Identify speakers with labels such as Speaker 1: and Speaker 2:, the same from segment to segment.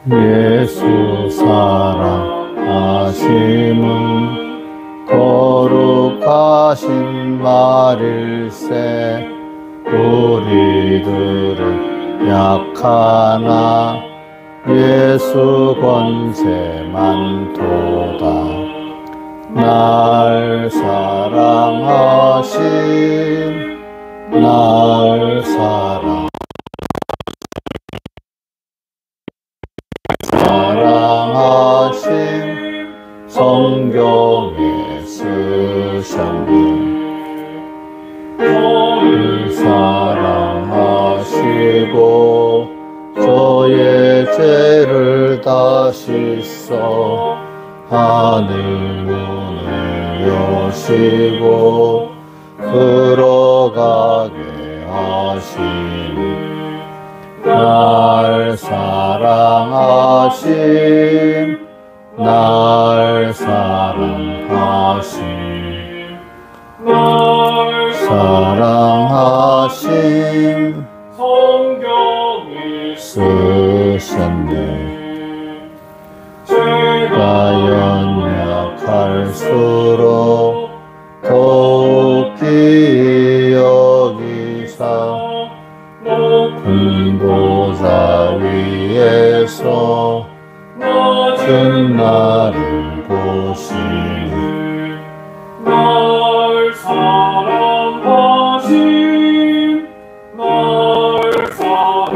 Speaker 1: 예수 사랑하심은 거룩하신 말일세. 우리들은 약하나 예수 권세만 도다. 날 사랑하신 날 사랑하신 성경에 쓰셨네. 늘 사랑하시고 저의 죄를 다 씻어 하늘 문을 여시고 들어가게 하시니 날 사랑하심 날 사랑하심 날 사랑하심 성경에 쓰셨네. 죄가 연약할수록 더욱 기이 여기사 높은 보좌 위에서 낮은 나를 보시니 날 사랑하심 날 사랑하심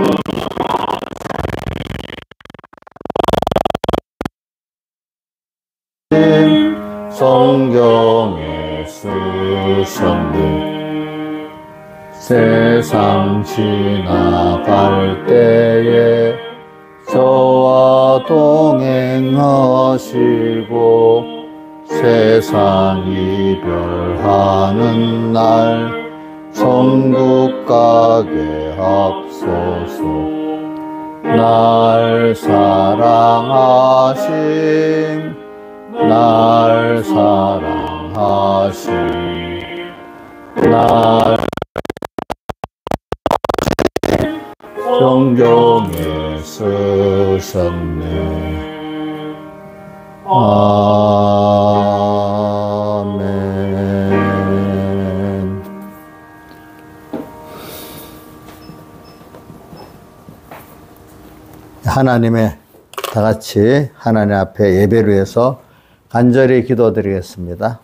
Speaker 1: 성경에 쓰셨네. 세상 지나갈 때에 저와 동행하시고 세상 이별하는 날 천국 가게 하옵소서. 날 사랑하심 날 사랑하심 날 성경에 쓰셨네. 아멘. 하나님의 다 같이 하나님 앞에 예배를 위해서 간절히 기도드리겠습니다.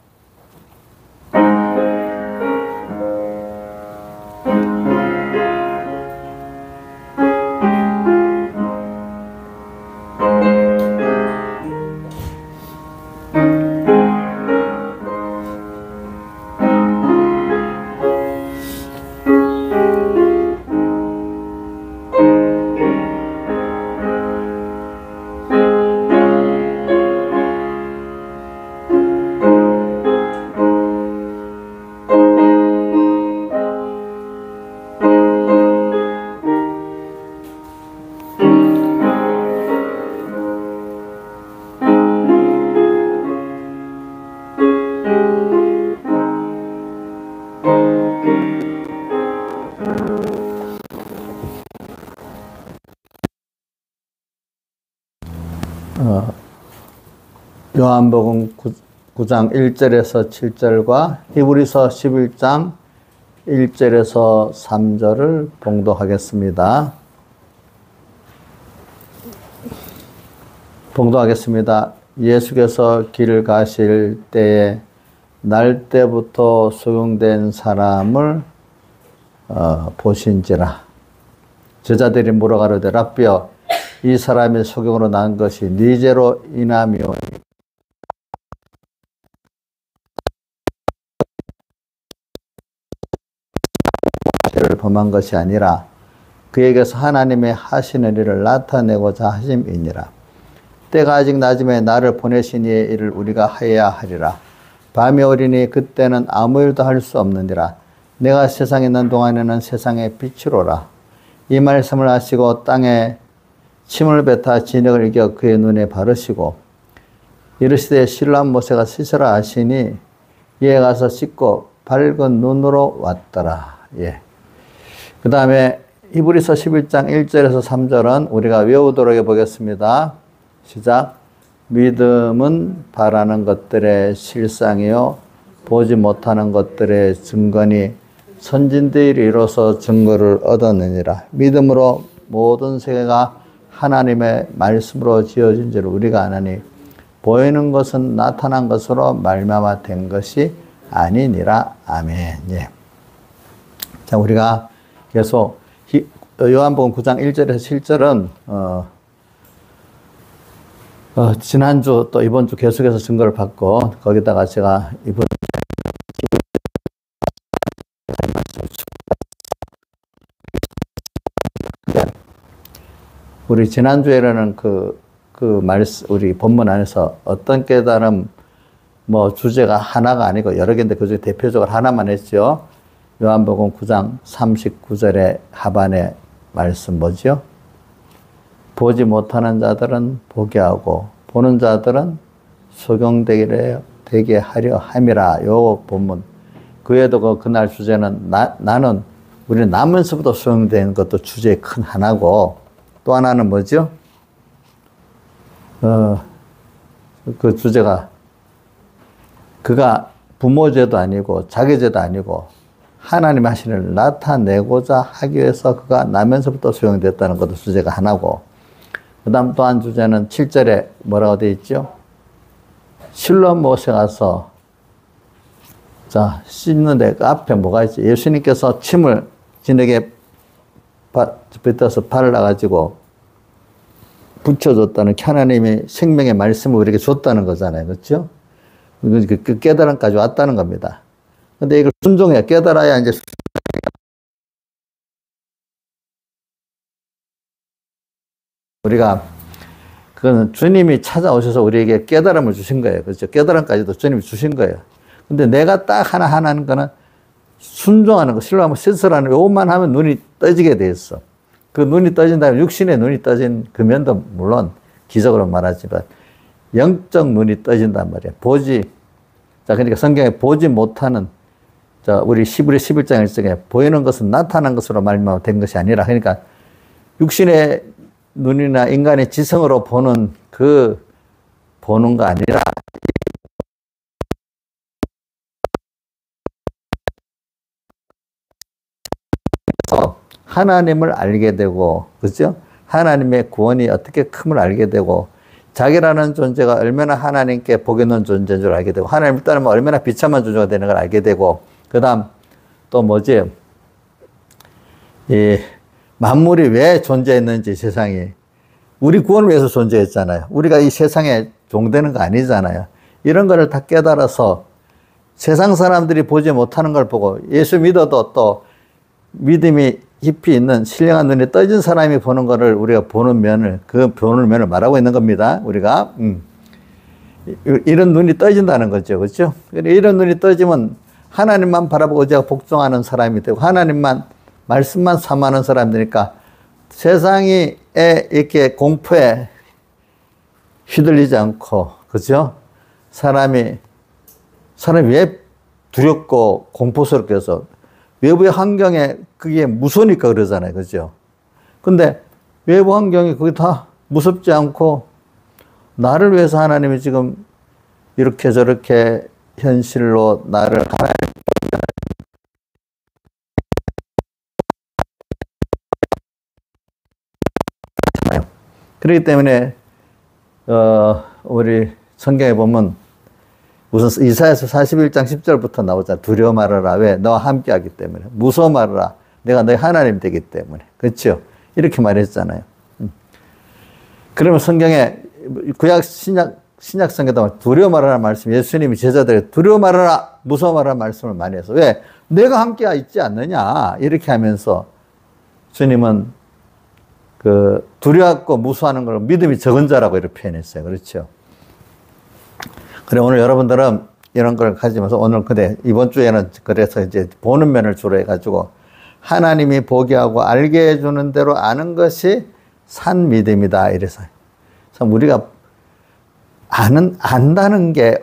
Speaker 1: 요한복음 9장 1절에서 7절과 히브리서 11장 1절에서 3절을 봉독하겠습니다. 봉독하겠습니다. 예수께서 길을 가실 때에 날 때부터 소경된 사람을 보신지라. 제자들이 물어가로되 랍비여 이 사람이 소경으로 난 것이 네 죄로 인함이오니 죄를 범한 것이 아니라 그에게서 하나님의 하시는 일을 나타내고자 하심이니라. 때가 아직 낮음에 나를 보내신 이의 일을 우리가 하여야 하리라. 밤이 오리니 그때는 아무 일도 할 수 없느니라. 내가 세상에 있는 동안에는 세상의 빛이로라. 이 말씀을 하시고 땅에 침을 뱉어 진흙을 이겨 그의 눈에 바르시고 이르시되 신랑 모세가 씻으라 하시니 이에 가서 씻고 밝은 눈으로 왔더라. 예. 그 다음에 히브리서 11장 1절에서 3절은 우리가 외우도록 해보겠습니다. 시작. 믿음은 바라는 것들의 실상이요 보지 못하는 것들의 증거니 선진들이 이로써 증거를 얻었느니라. 믿음으로 모든 세계가 하나님의 말씀으로 지어진 줄 우리가 아나니 보이는 것은 나타난 것으로 말미암아 된 것이 아니니라. 아멘. 예. 자, 우리가 계속 요한복음 9장 1절에서 7절은 지난주 또 이번 주 계속해서 증거를 받고 거기다가 제가 이번 우리 지난주에는 우리 본문 안에서 어떤 깨달음, 주제가 하나가 아니고 여러 개인데 그 중에 대표적으로 하나만 했죠. 요한복음 9장 39절의 하반의 말씀 뭐죠? 보지 못하는 자들은 보게 하고, 보는 자들은 소경되게 하려 함이라. 요 본문. 그 외에도 그날 주제는 우리는 나면서부터 소용된 것도 주제의 큰 하나고, 또 하나는 뭐죠? 그 주제가 그가 부모 죄도 아니고 자기 죄도 아니고 하나님 하시는 일을 나타내고자 하기 위해서 그가 나면서부터 소용됐다는 것도 주제가 하나고, 그 다음 또 한 주제는 7절에 뭐라고 되어 있죠? 실로암 못에 가서 씻는데 그 앞에 뭐가 있지? 예수님께서 침을 진에게 뱉어서 발을 놔가지고 붙여줬다는 하나님의 생명의 말씀을 우리에게 줬다는 거잖아요. 그렇죠? 그 깨달음까지 왔다는 겁니다. 근데 이걸 순종해야 깨달아야 이제 우리가 그거는 주님이 찾아오셔서 우리에게 깨달음을 주신 거예요. 그렇죠? 깨달음까지도 주님이 주신 거예요. 근데 내가 딱 하나 하는 거는 순종하는 거, 실로 하면 씻으라는 요것만 하면 눈이 떠지게 돼 있어. 그 눈이 떠진다면 육신의 눈이 떠진 그 면도 물론 기적으로 말하지만 영적 눈이 떠진단 말이야. 그러니까 성경에 보지 못하는 우리 히브리 11장 1절에 보이는 것은 나타난 것으로 말미암아 된 것이 아니라, 그러니까 육신의 눈이나 인간의 지성으로 보는 거 아니라 하나님을 알게 되고, 그죠? 하나님의 구원이 어떻게 큼을 알게 되고, 자기라는 존재가 얼마나 하나님께 복 있는 존재인 줄 알게 되고, 하나님을 따르면 얼마나 비참한 존재가 되는 걸 알게 되고, 그 다음 또 뭐지? 이 만물이 왜 존재했는지, 세상이. 우리 구원을 위해서 존재했잖아요. 우리가 이 세상에 종되는 거 아니잖아요. 이런 거를 다 깨달아서 세상 사람들이 보지 못하는 걸 보고, 예수 믿어도 또 믿음이 깊이 있는 신령한 눈이 떠진 사람이 보는 거를 우리가 보는 면을 말하고 있는 겁니다. 우리가 이런 눈이 떠진다는 거죠. 그렇죠? 이런 눈이 떠지면 하나님만 바라보고 제가 복종하는 사람이 되고, 하나님만 말씀만 삼하는 사람이 되니까 세상에 이렇게 공포에 휘둘리지 않고, 그죠? 사람이 왜 두렵고 공포스럽게 해서 외부의 환경에 그게 무서우니까 그러잖아요. 그죠? 근데 외부 환경이 그게 다 무섭지 않고 나를 위해서 하나님이 지금 이렇게 저렇게 현실로 나를 하나님 그렇기 때문에 우리 성경에 보면 우선 이사야서 41장 10절부터 나오잖아. 두려워 말아라. 왜? 너와 함께 하기 때문에. 무서워 말아라. 내가 너의 하나님 되기 때문에. 그렇죠? 이렇게 말했잖아요. 그러면 성경에 구약 신약 성경에도 두려워 말아라 말씀, 예수님이 제자들에게 두려워 말아라, 무서워 말아라 말씀을 많이 해서, 왜? 내가 함께 있지 않느냐. 이렇게 하면서 주님은 두려웠고 무서워하는 걸 믿음이 적은 자라고 이렇게 표현했어요. 그렇죠? 그래, 오늘 여러분들은 이런 걸 가지면서 이번 주에는 그래서 이제 보는 면을 주로 해가지고 하나님이 보게 하고 알게 해주는 대로 아는 것이 산 믿음이다. 이래서. 그래서 우리가 안다는 게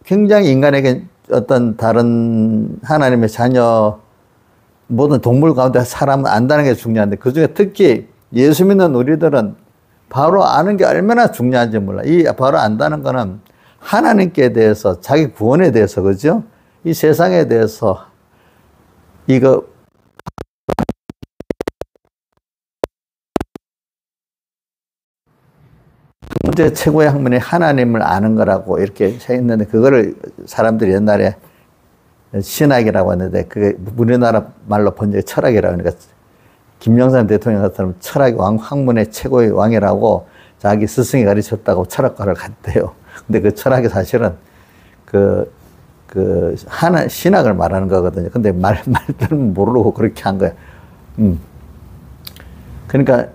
Speaker 1: 굉장히 인간에게 어떤 다른 하나님의 자녀 모든 동물 가운데 사람은 안다는 게 중요한데 그중에 특히 예수 믿는 우리들은 바로 아는 게 얼마나 중요한지 몰라. 이 바로 안다는 거는 하나님께 대해서, 자기 구원에 대해서, 그죠? 이 세상에 대해서 이거 문제 최고의 학문이 하나님을 아는 거라고 이렇게 했는데 그거를 사람들이 옛날에 신학이라고 했는데 그게 우리나라 말로 본 적이 철학이라고 하니까 김영삼 대통령 같은 철학 학문의 최고의 왕이라고 자기 스승이 가르쳤다고 철학과를 갔대요. 근데 그 철학이 사실은 신학을 말하는 거거든요. 근데 말들은 모르고 그렇게 한 거야. 그러니까,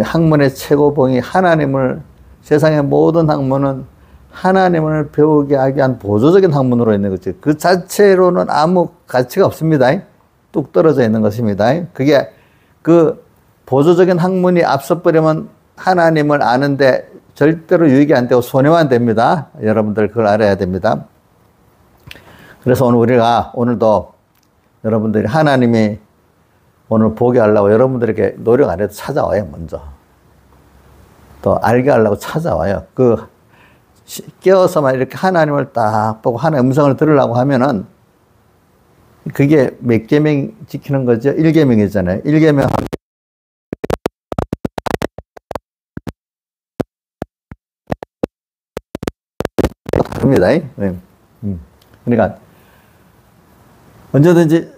Speaker 1: 학문의 최고봉이 세상의 모든 학문은 하나님을 배우게 하기 위한 보조적인 학문으로 있는 거죠. 그 자체로는 아무 가치가 없습니다. 뚝 떨어져 있는 것입니다. 그게 그 보조적인 학문이 앞서버리면 하나님을 아는데 절대로 유익이 안 되고 손해만 됩니다. 여러분들 그걸 알아야 됩니다. 그래서 오늘도 여러분들이 하나님이 오늘 보게 하려고 여러분들에게 노력 안 해도 찾아와요, 먼저. 또 알게 하려고 찾아와요. 깨어서만 이렇게 하나님을 딱 보고 하나님의 음성을 들으려고 하면은 그게 몇 계명 지키는 거죠? 1계명이잖아요. 1계명 다릅니다. 그러니까 언제든지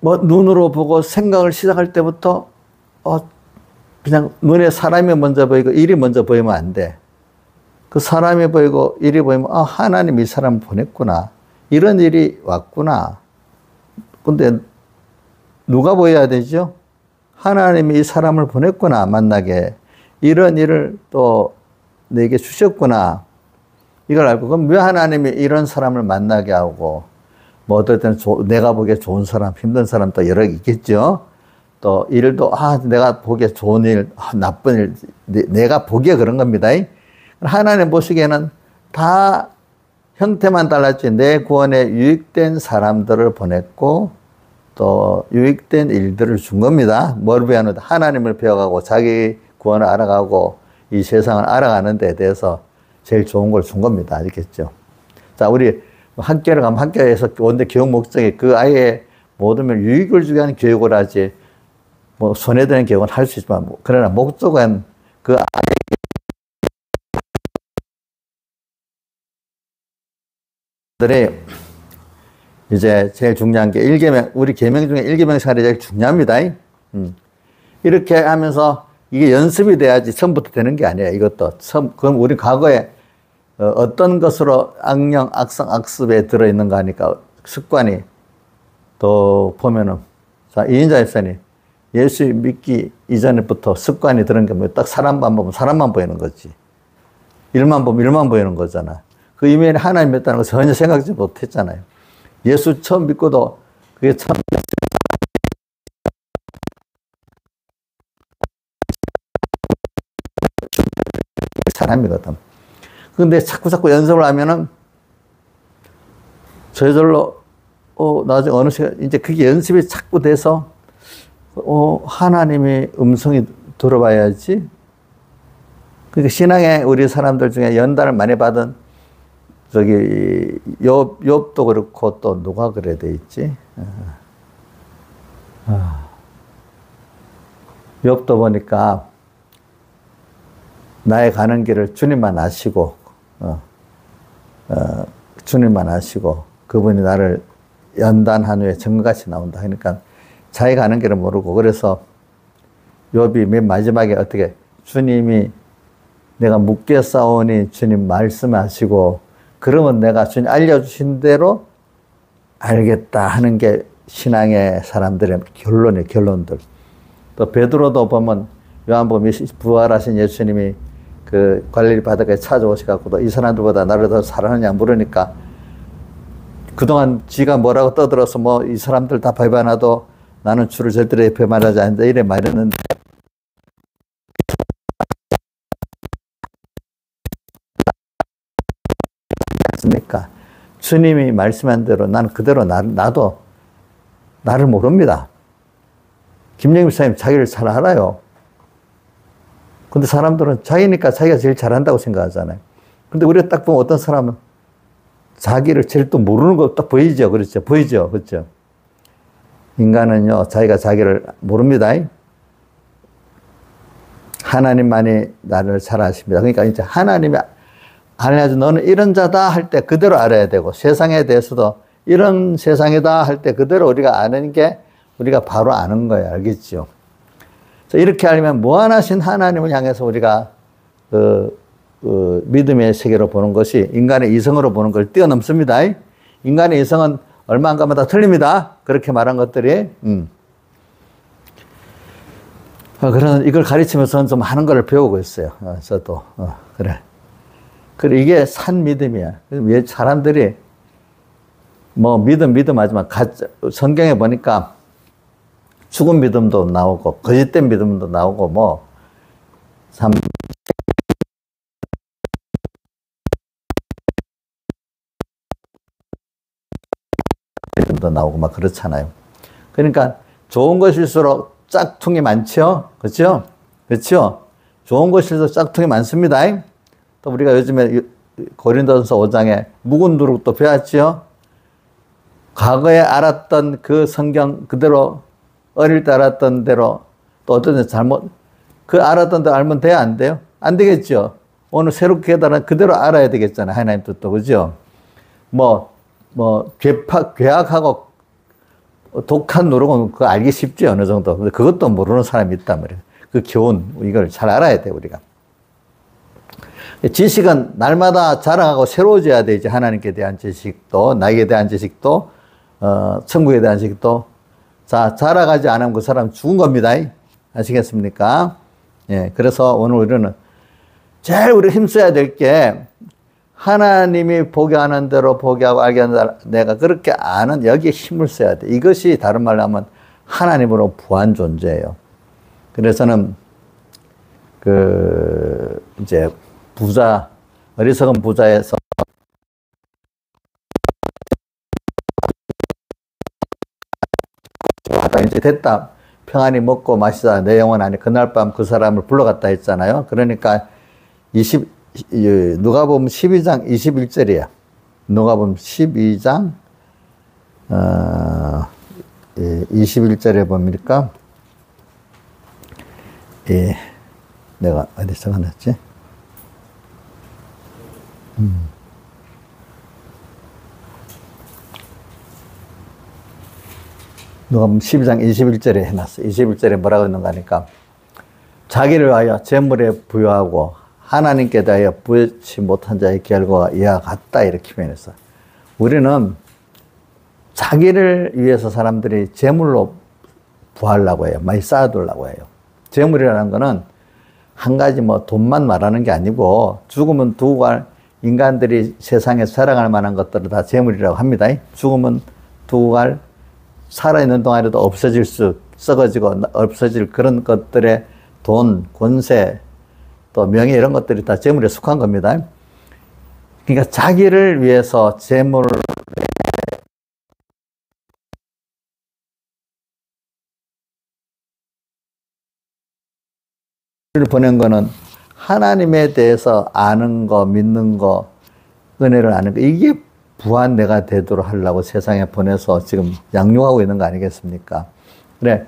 Speaker 1: 눈으로 보고 생각을 시작할 때부터 그냥 눈에 사람이 먼저 보이고 일이 먼저 보이면 안 돼. 그 사람이 보이고 일이 보이면 하나님이 이 사람을 보냈구나. 이런 일이 왔구나. 근데 누가 보여야 되죠? 하나님이 이 사람을 보냈구나, 만나게. 이런 일을 또 내게 주셨구나. 이걸 알고, 그럼 왜 하나님이 이런 사람을 만나게 하고, 어떨 때는 내가 보기에 좋은 사람, 힘든 사람 또 여러 개 있겠죠? 또 일도, 내가 보기에 좋은 일, 나쁜 일, 내가 보기에 그런 겁니다. 하나님 보시기에는 다 형태만 달랐지 내 구원에 유익된 사람들을 보냈고 또 유익된 일들을 준 겁니다. 뭘 배우는데 하나님을 배워가고 자기 구원을 알아가고 이 세상을 알아가는 데 대해서 제일 좋은 걸 준 겁니다. 아시겠죠? 자, 우리 학교를 가면 학교에서 원래 교육 목적이 그 아이의 모든 유익을 주기 위한 교육을 하지 손해되는 교육은 할 수 있지만 그러나 목적은 그 아이들의 이제 제일 중요한 게 1계명, 우리 계명 중에 1계명 생활이 제일 중요합니다. 이렇게 하면서 이게 연습이 돼야지 처음부터 되는 게 아니에요. 이것도 그럼 우리 과거에 어떤 것으로 악령, 악성, 악습에 들어있는가 하니까 습관이 또 보면은 자, 이인자 집사님 예수 믿기 이전부터 습관이 들은 게 뭐 딱 사람만 보면 사람만 보이는 거지. 일만 보면 일만 보이는 거잖아. 그 이면에 하나님 믿다는 거 전혀 생각지 못했잖아요. 예수 처음 믿고도 그게 참 사람이거든. 근데 자꾸 연습을 하면은 저절로 나중에 어느 시간 이제 그게 연습이 자꾸 돼서 하나님의 음성이 들어봐야지. 그러니까 신앙에 우리 사람들 중에 연단을 많이 받은 욥도 그렇고 또 누가 그래 돼 있지? 욥도 보니까 나의 가는 길을 주님만 아시고 주님만 아시고 그분이 나를 연단한 후에 증거같이 나온다. 그러니까 자기 가는 길을 모르고 그래서 욥이 맨 마지막에 어떻게 주님이 내가 묻게 싸우니 주님 말씀하시고 그러면 내가 주님 알려주신 대로 알겠다 하는 게 신앙의 사람들의 결론들. 또 베드로도 보면 요한복음 부활하신 예수님이 그 갈릴리 바닷가에 찾아오셔갖고도 이 사람들보다 나를 더 사랑하냐 물으니까 그동안 지가 뭐라고 떠들어서 이 사람들 다 배반하도 나는 주를 절대로 배반하지 않는다 이래 말했는데 않습니까? 주님이 말씀한 대로 난 그대로 나도 나를 모릅니다. 김영임 목사님 자기를 잘 알아요. 근데 사람들은 자기니까 자기가 제일 잘한다고 생각하잖아요. 근데 우리가 딱 보면 어떤 사람은 자기를 제일 또 모르는 거 딱 보이죠. 그렇죠. 보이죠. 그렇죠. 인간은요, 자기가 자기를 모릅니다. 하나님만이 나를 잘 아십니다. 그러니까 이제 하나님이 알려줘. 너는 이런 자다 할 때 그대로 알아야 되고, 세상에 대해서도 이런 세상이다 할 때 그대로 우리가 아는 게 우리가 바로 아는 거예요. 알겠죠? 이렇게 알면 무한하신 하나님을 향해서 우리가 믿음의 세계로 보는 것이 인간의 이성으로 보는 걸 뛰어넘습니다. 인간의 이성은 얼마 안 가면 다 틀립니다. 그렇게 말한 것들이. 그런 이걸 가르치면서 좀 많은 걸 배우고 있어요. 저도. 그래. 그래, 이게 산 믿음이야. 왜 사람들이 뭐 믿음 하지만 성경에 보니까 죽은 믿음도 나오고 거짓된 믿음도 나오고 뭐 믿음도 나오고 막 그렇잖아요. 그러니까 좋은 것일수록 짝퉁이 많죠? 그렇죠? 그렇죠? 좋은 것일수록 짝퉁이 많습니다. 또 우리가 요즘에 고린도전서 5장에 묵은 누룩도 배웠죠? 과거에 알았던 그 성경 그대로 어릴 때 알았던 대로 또 어떤 데 잘못 그 알았던 대로 알면 돼요? 안 돼요? 안 되겠죠? 오늘 새롭게 깨달은 그대로 알아야 되겠잖아요. 하나님 뜻도. 그죠? 괴악하고 독한 누룩은 그거 알기 쉽지, 어느 정도. 근데 그것도 모르는 사람이 있단 말이에요. 그 교훈, 이걸 잘 알아야 돼, 우리가. 지식은 날마다 자랑하고 새로워져야 되지. 하나님께 대한 지식도, 나에게 대한 지식도, 천국에 대한 지식도. 자, 자라가지 않으면 그 사람 죽은 겁니다. 아시겠습니까? 예, 그래서 오늘 우리는 제일 우리 힘써야 될 게 하나님이 보게 하는 대로 보게 하고 알게 하는 대로 내가 그렇게 아는 여기에 힘을 써야 돼. 이것이 다른 말로 하면 하나님으로 부한 존재예요. 그래서는 이제 어리석은 부자에서 이제 됐다. 평안히 먹고 마시다. 내 영혼 안에 그날 밤 그 사람을 불러갔다 했잖아요. 그러니까 누가복음 12장 21절이야. 누가복음 12장 21절에 보니까 내가 어디 적어놨지? 누가복음 12장 21절에 해놨어. 21절에 뭐라고 했는가 하니까 자기를 위하여 재물에 부여하고 하나님께 대하여 부여치 못한 자의 결과가 이와 같다, 이렇게 표현했어. 우리는 자기를 위해서 사람들이 재물로 부하려고 해요. 많이 쌓아두려고 해요. 재물이라는 거는 한 가지 돈만 말하는 게 아니고 죽으면 두고 갈 인간들이 세상에서 자랑할 만한 것들을 다 재물이라고 합니다. 죽으면 두고 갈 살아있는 동안에도 썩어지고 없어질 그런 것들의 돈, 권세, 또 명예 이런 것들이 다 재물에 속한 겁니다. 그러니까 자기를 위해서 재물을 보낸 거는 하나님에 대해서 아는 거, 믿는 거, 은혜를 아는 거, 이게 부한 내가 되도록 하려고 세상에 보내서 지금 양육하고 있는 거 아니겠습니까? 그래,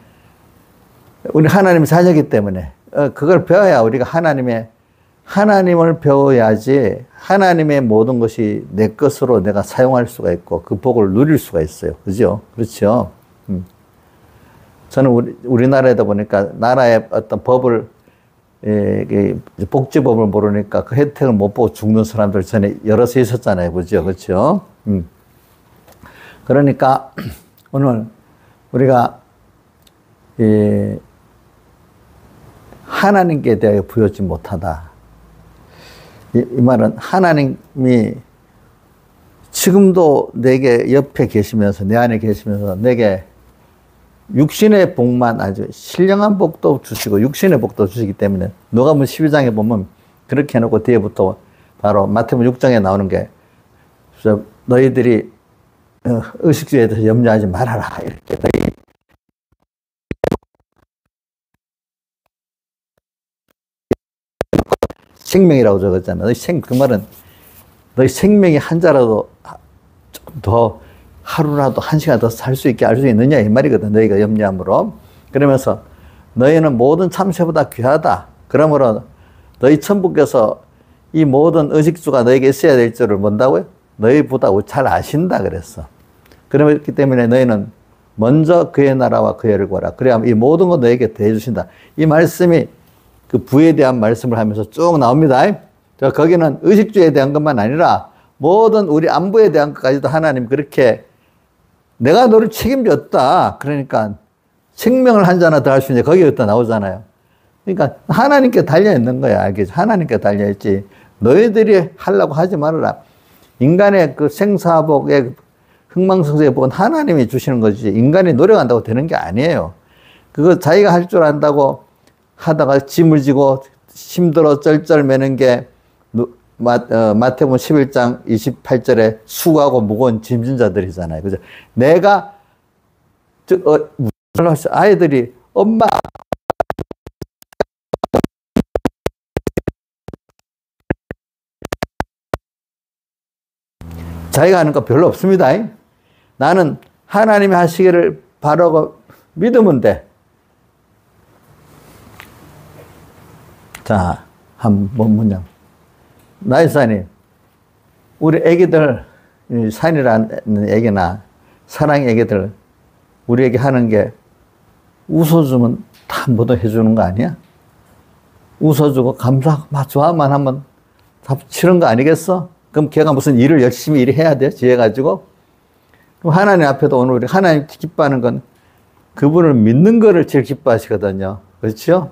Speaker 1: 우리 하나님 자녀이기 때문에 그걸 배워야 우리가 하나님을 배워야지 하나님의 모든 것이 내 것으로 내가 사용할 수가 있고 그 복을 누릴 수가 있어요. 그죠? 그렇죠? 저는 우리나라에다 보니까 나라의 어떤 법을 복지법을 모르니까 그 혜택을 못 보고 죽는 사람들 전에 여럿 있었잖아요. 그죠? 그렇죠? 그러니까 오늘 우리가 하나님께 대하여 부여지 못하다. 이 말은 하나님이 지금도 내게 옆에 계시면서 내 안에 계시면서 내게 육신의 복만 아주 신령한 복도 주시고 육신의 복도 주시기 때문에 누가복음 12장에 보면 그렇게 해놓고 뒤에부터 바로 마태복음 6장에 나오는 게 너희들이 의식주에 대해서 염려하지 말아라. 이렇게. 생명이라고 적었잖아. 그 말은 너희 생명이 한 자라도 조금 더 하루라도 한 시간 더 살 수 있게 알 수 있느냐 이 말이거든. 너희가 염려함으로. 그러면서 너희는 모든 참새보다 귀하다. 그러므로 너희 천부께서 이 모든 의식주가 너에게 있어야 될 줄을 뭔다고요? 너희보다 잘 아신다 그랬어. 그렇기 때문에 너희는 먼저 그의 나라와 그의 의를 구하라. 그래야 이 모든 것 너에게 대해 주신다. 이 말씀이 그 부에 대한 말씀을 하면서 쭉 나옵니다. 거기는 의식주에 대한 것만 아니라 모든 우리 안부에 대한 것까지도 하나님 그렇게 내가 너를 책임졌다. 그러니까 생명을 한 자나 더 할 수 있는데 거기부터 나오잖아요. 그러니까 하나님께 달려있는 거야. 알겠지? 하나님께 달려있지. 너희들이 하려고 하지 말아라. 인간의 그 생사복의 흥망성쇠의 복은 하나님이 주시는 거지. 인간이 노력한다고 되는 게 아니에요. 그거 자기가 할 줄 안다고 하다가 짐을 지고 힘들어 쩔쩔매는 게 마태복음 11장 28절에 수고하고 무거운 짐진 자들이잖아요. 그죠? 내가 아이들이 엄마 자기가 하는 거 별로 없습니다. 나는 하나님이 하시기를 바라고 믿으면 돼. 자, 뭐냐. 나이사님, 우리 애기들, 산이라는 애기나 사랑 애기들, 우리에게 하는 게 웃어주면 다 모두 해주는 거 아니야? 웃어주고 감사하고 막 좋아만 하면 다 치는 거 아니겠어? 그럼 걔가 무슨 일을 열심히 일해야 돼? 지혜가지고? 그럼 하나님 앞에도 오늘 우리 하나님 기뻐하는 건 그분을 믿는 거를 제일 기뻐하시거든요. 그렇죠?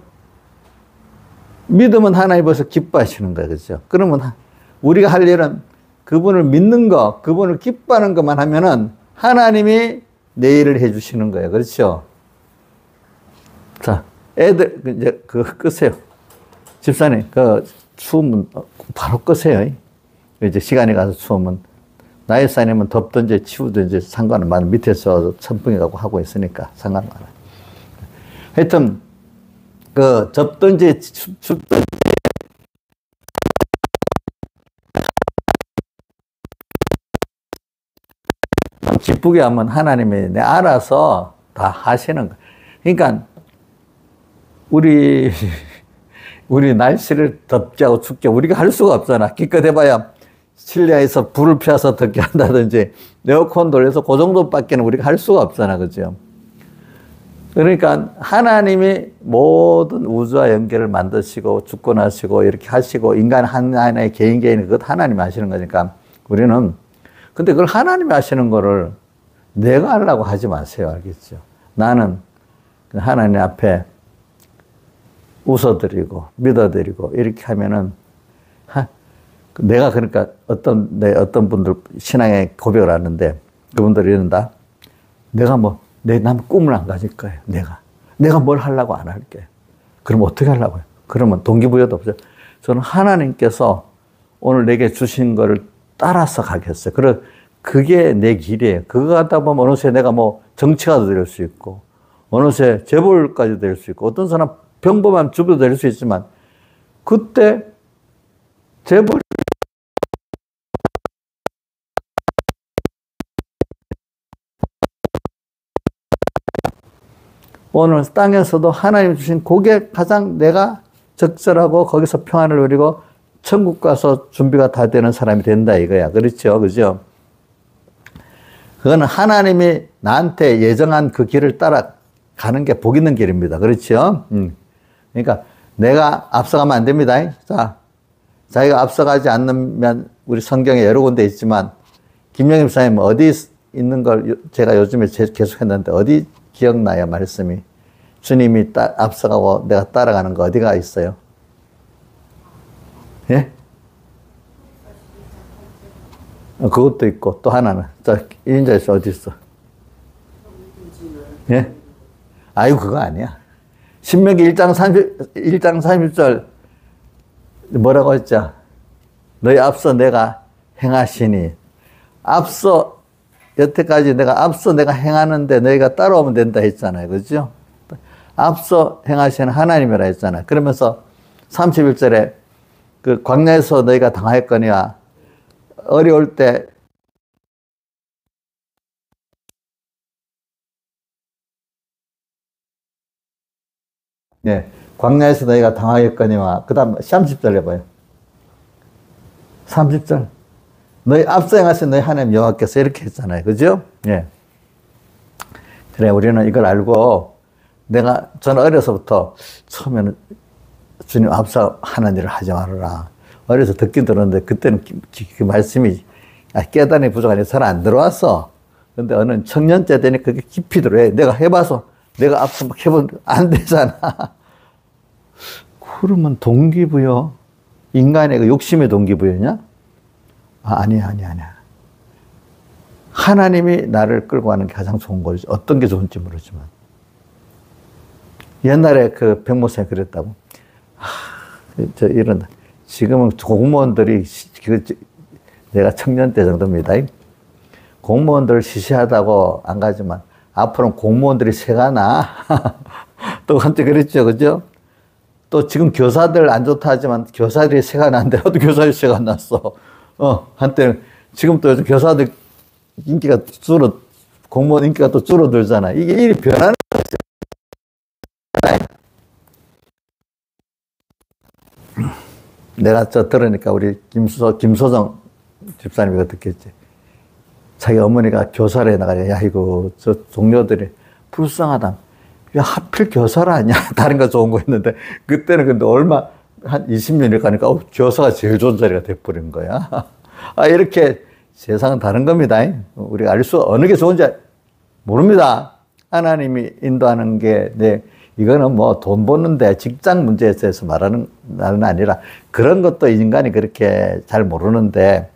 Speaker 1: 믿으면 하나님 벌써 기뻐하시는 거예요. 그렇죠? 그러면 우리가 할 일은 그분을 믿는 거, 그분을 기뻐하는 것만 하면은 하나님이 내 일을 해 주시는 거예요. 그렇죠? 자, 애들, 이제 끄세요. 집사님, 추우면 바로 끄세요. 이제 시간이 가서 추우면. 나이 사님은 덥든지 치우든지 상관은 많아. 밑에서 선풍기 갖고 하고 있으니까 상관은 많아. 하여튼, 덥든지 춥든지 기쁘게 하면 하나님이 알아서 다 하시는 거예요. 그러니까, 우리 날씨를 덥게 하고 춥게 우리가 할 수가 없잖아. 기껏 해봐야 실내에서 불을 피워서 덥게 한다든지 에어컨 돌려서 그 정도밖에는 우리가 할 수가 없잖아. 그죠? 그러니까 하나님이 모든 우주와 연계를 만드시고 주권하시고 이렇게 하시고 인간 하나의 개인 그것 하나님이 하시는 거니까 우리는 근데 그걸 하나님이 하시는 거를 내가 하려고 하지 마세요. 알겠죠? 나는 하나님 앞에 웃어드리고 믿어드리고 이렇게 하면은 내가 그러니까 어떤 분들 신앙의 고백을 하는데 그분들이 이런다. 난 꿈을 안 가질 거예요. 내가 뭘 하려고 안 할게. 그럼 어떻게 하려고요? 그러면 동기부여도 없어요. 저는 하나님께서 오늘 내게 주신 거를 따라서 가겠어요. 그게 내 길이에요. 그거 하다 보면 어느새 내가 정치가도 될 수 있고 어느새 재벌까지 될 수 있고 어떤 사람 평범한 주부도 될 수 있지만 그때 재벌 오늘 땅에서도 하나님 주신 그게 가장 내가 적절하고 거기서 평안을 누리고 천국 가서 준비가 다 되는 사람이 된다 이거야. 그렇죠? 그죠? 그거는 하나님이 나한테 예정한 그 길을 따라가는 게 복 있는 길입니다. 그렇죠? 그러니까 내가 앞서가면 안 됩니다. 자, 자기가 앞서가지 않으면 우리 성경에 여러 군데 있지만 김영임 사님 어디 있는 걸 제가 요즘에 계속 했는데 어디 기억나요? 말씀이. 주님이 앞서가고 내가 따라가는 거 어디가 있어요? 예? 그것도 있고 또 하나는 자, 인자에서 어디 있어? 예? 아유 그거 아니야. 신명기 1장 30절 뭐라고 했죠? 너희 앞서 내가 행하시니 앞서 여태까지 앞서 내가 행하는데 너희가 따라오면 된다 했잖아요. 그죠? 앞서 행하시는 하나님이라 했잖아요. 그러면서 31절에 그 광야에서 너희가 당하였거니와 어려울 때 네, 광야에서 너희가 당하였거니와 그 다음 30절 해봐요. 30절 너희 앞서 행하신 너희 하나님 여호와께서 이렇게 했잖아요. 그죠? 예. 그래 우리는 이걸 알고 저는 어려서부터 처음에는 주님 앞서 하는 일을 하지 말아라. 어려서 듣긴 들었는데 그때는 그 말씀이 깨달음이 부족하니 잘 안 들어왔어. 근데 어느 청년째 되니 그게 깊이 들어요. 내가 해봐서 내가 앞서 막 해본 안 되잖아. 그러면 동기부여 인간의 그 욕심의 동기부여냐? 아니야. 하나님이 나를 끌고 가는 게 가장 좋은 거지. 어떤 게 좋은지 모르지만. 옛날에 그 백모생이 그랬다고. 이런, 지금은 공무원들이, 내가 청년 때 정도입니다. 공무원들 시시하다고 안 가지만, 앞으로는 공무원들이 새가 나. 또 한때 그랬죠. 그죠? 또 지금 교사들 안 좋다 하지만, 교사들이 새가 났는데, 나도 교사들이 새가 났어. 한때는, 지금 또 요즘 교사들 인기가 공무원 인기가 또 줄어들잖아. 이게 일이 변하는 내가 들으니까 우리 김소정 집사님이 듣겠지. 자기 어머니가 교사를 해나가니까, 야, 이거, 동료들이 불쌍하다. 왜 하필 교사를 하냐? 다른 거 좋은 거 있는데, 그때는 근데 한 20년이 가니까, 교사가 제일 좋은 자리가 돼버린 거야. 이렇게 세상은 다른 겁니다. 우리가 어느 게 좋은지 모릅니다. 하나님이 인도하는 게, 이거는 뭐 돈 버는데 직장 문제에 대해서 말하는 나는 아니라 그런 것도 인간이 그렇게 잘 모르는데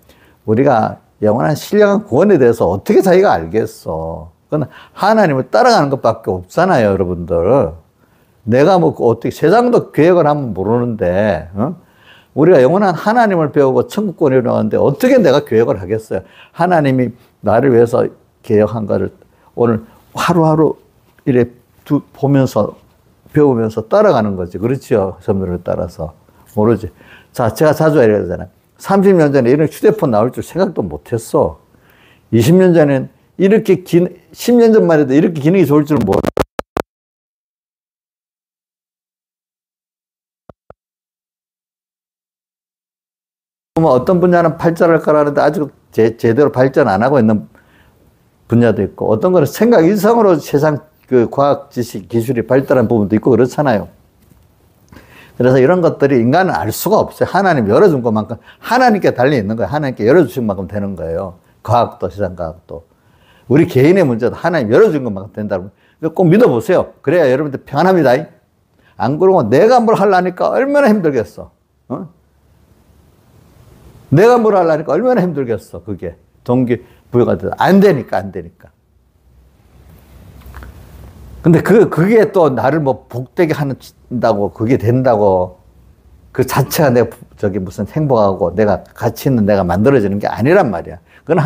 Speaker 1: 우리가 영원한 신령한 구원에 대해서 어떻게 자기가 알겠어. 그건 하나님을 따라가는 것밖에 없잖아요, 여러분들. 내가 뭐 어떻게 세상도 계획을 하면 모르는데, 우리가 영원한 하나님을 배우고 천국권에 이르는데 어떻게 내가 계획을 하겠어요? 하나님이 나를 위해서 계획한 거를 오늘 하루하루 이래 보면서 배우면서 따라가는 거지. 그렇죠? 선물을 따라서. 모르지. 자, 제가 자주 이러잖아요. 30년 전에 이런 휴대폰 나올 줄 생각도 못 했어. 20년 전엔 10년 전만 해도 이렇게 기능이 좋을 줄은 몰라. 어떤 분야는 발전할 거라는데 아직 제대로 발전 안 하고 있는 분야도 있고, 어떤 거는 생각 이상으로 세상 그 과학 지식, 기술이 발달한 부분도 있고 그렇잖아요. 그래서 이런 것들이 인간은 알 수가 없어요. 하나님 열어준 것만큼, 하나님께 달려 있는 거예요. 하나님께 열어주신 만큼 되는 거예요. 과학도, 세상과학도. 우리 개인의 문제도 하나님 열어준 것만큼 된다고. 꼭 믿어보세요. 그래야 여러분들 평안합니다. 안 그러고 내가 뭘 하려니까 얼마나 힘들겠어. 내가 뭘 하려니까 얼마나 힘들겠어. 그게 동기부여가 돼서 안 되니까. 근데 그게 또 나를 뭐 복되게 한다고, 그게 된다고, 그 자체가 무슨 행복하고 내가 가치 있는 내가 만들어지는 게 아니란 말이야. 그건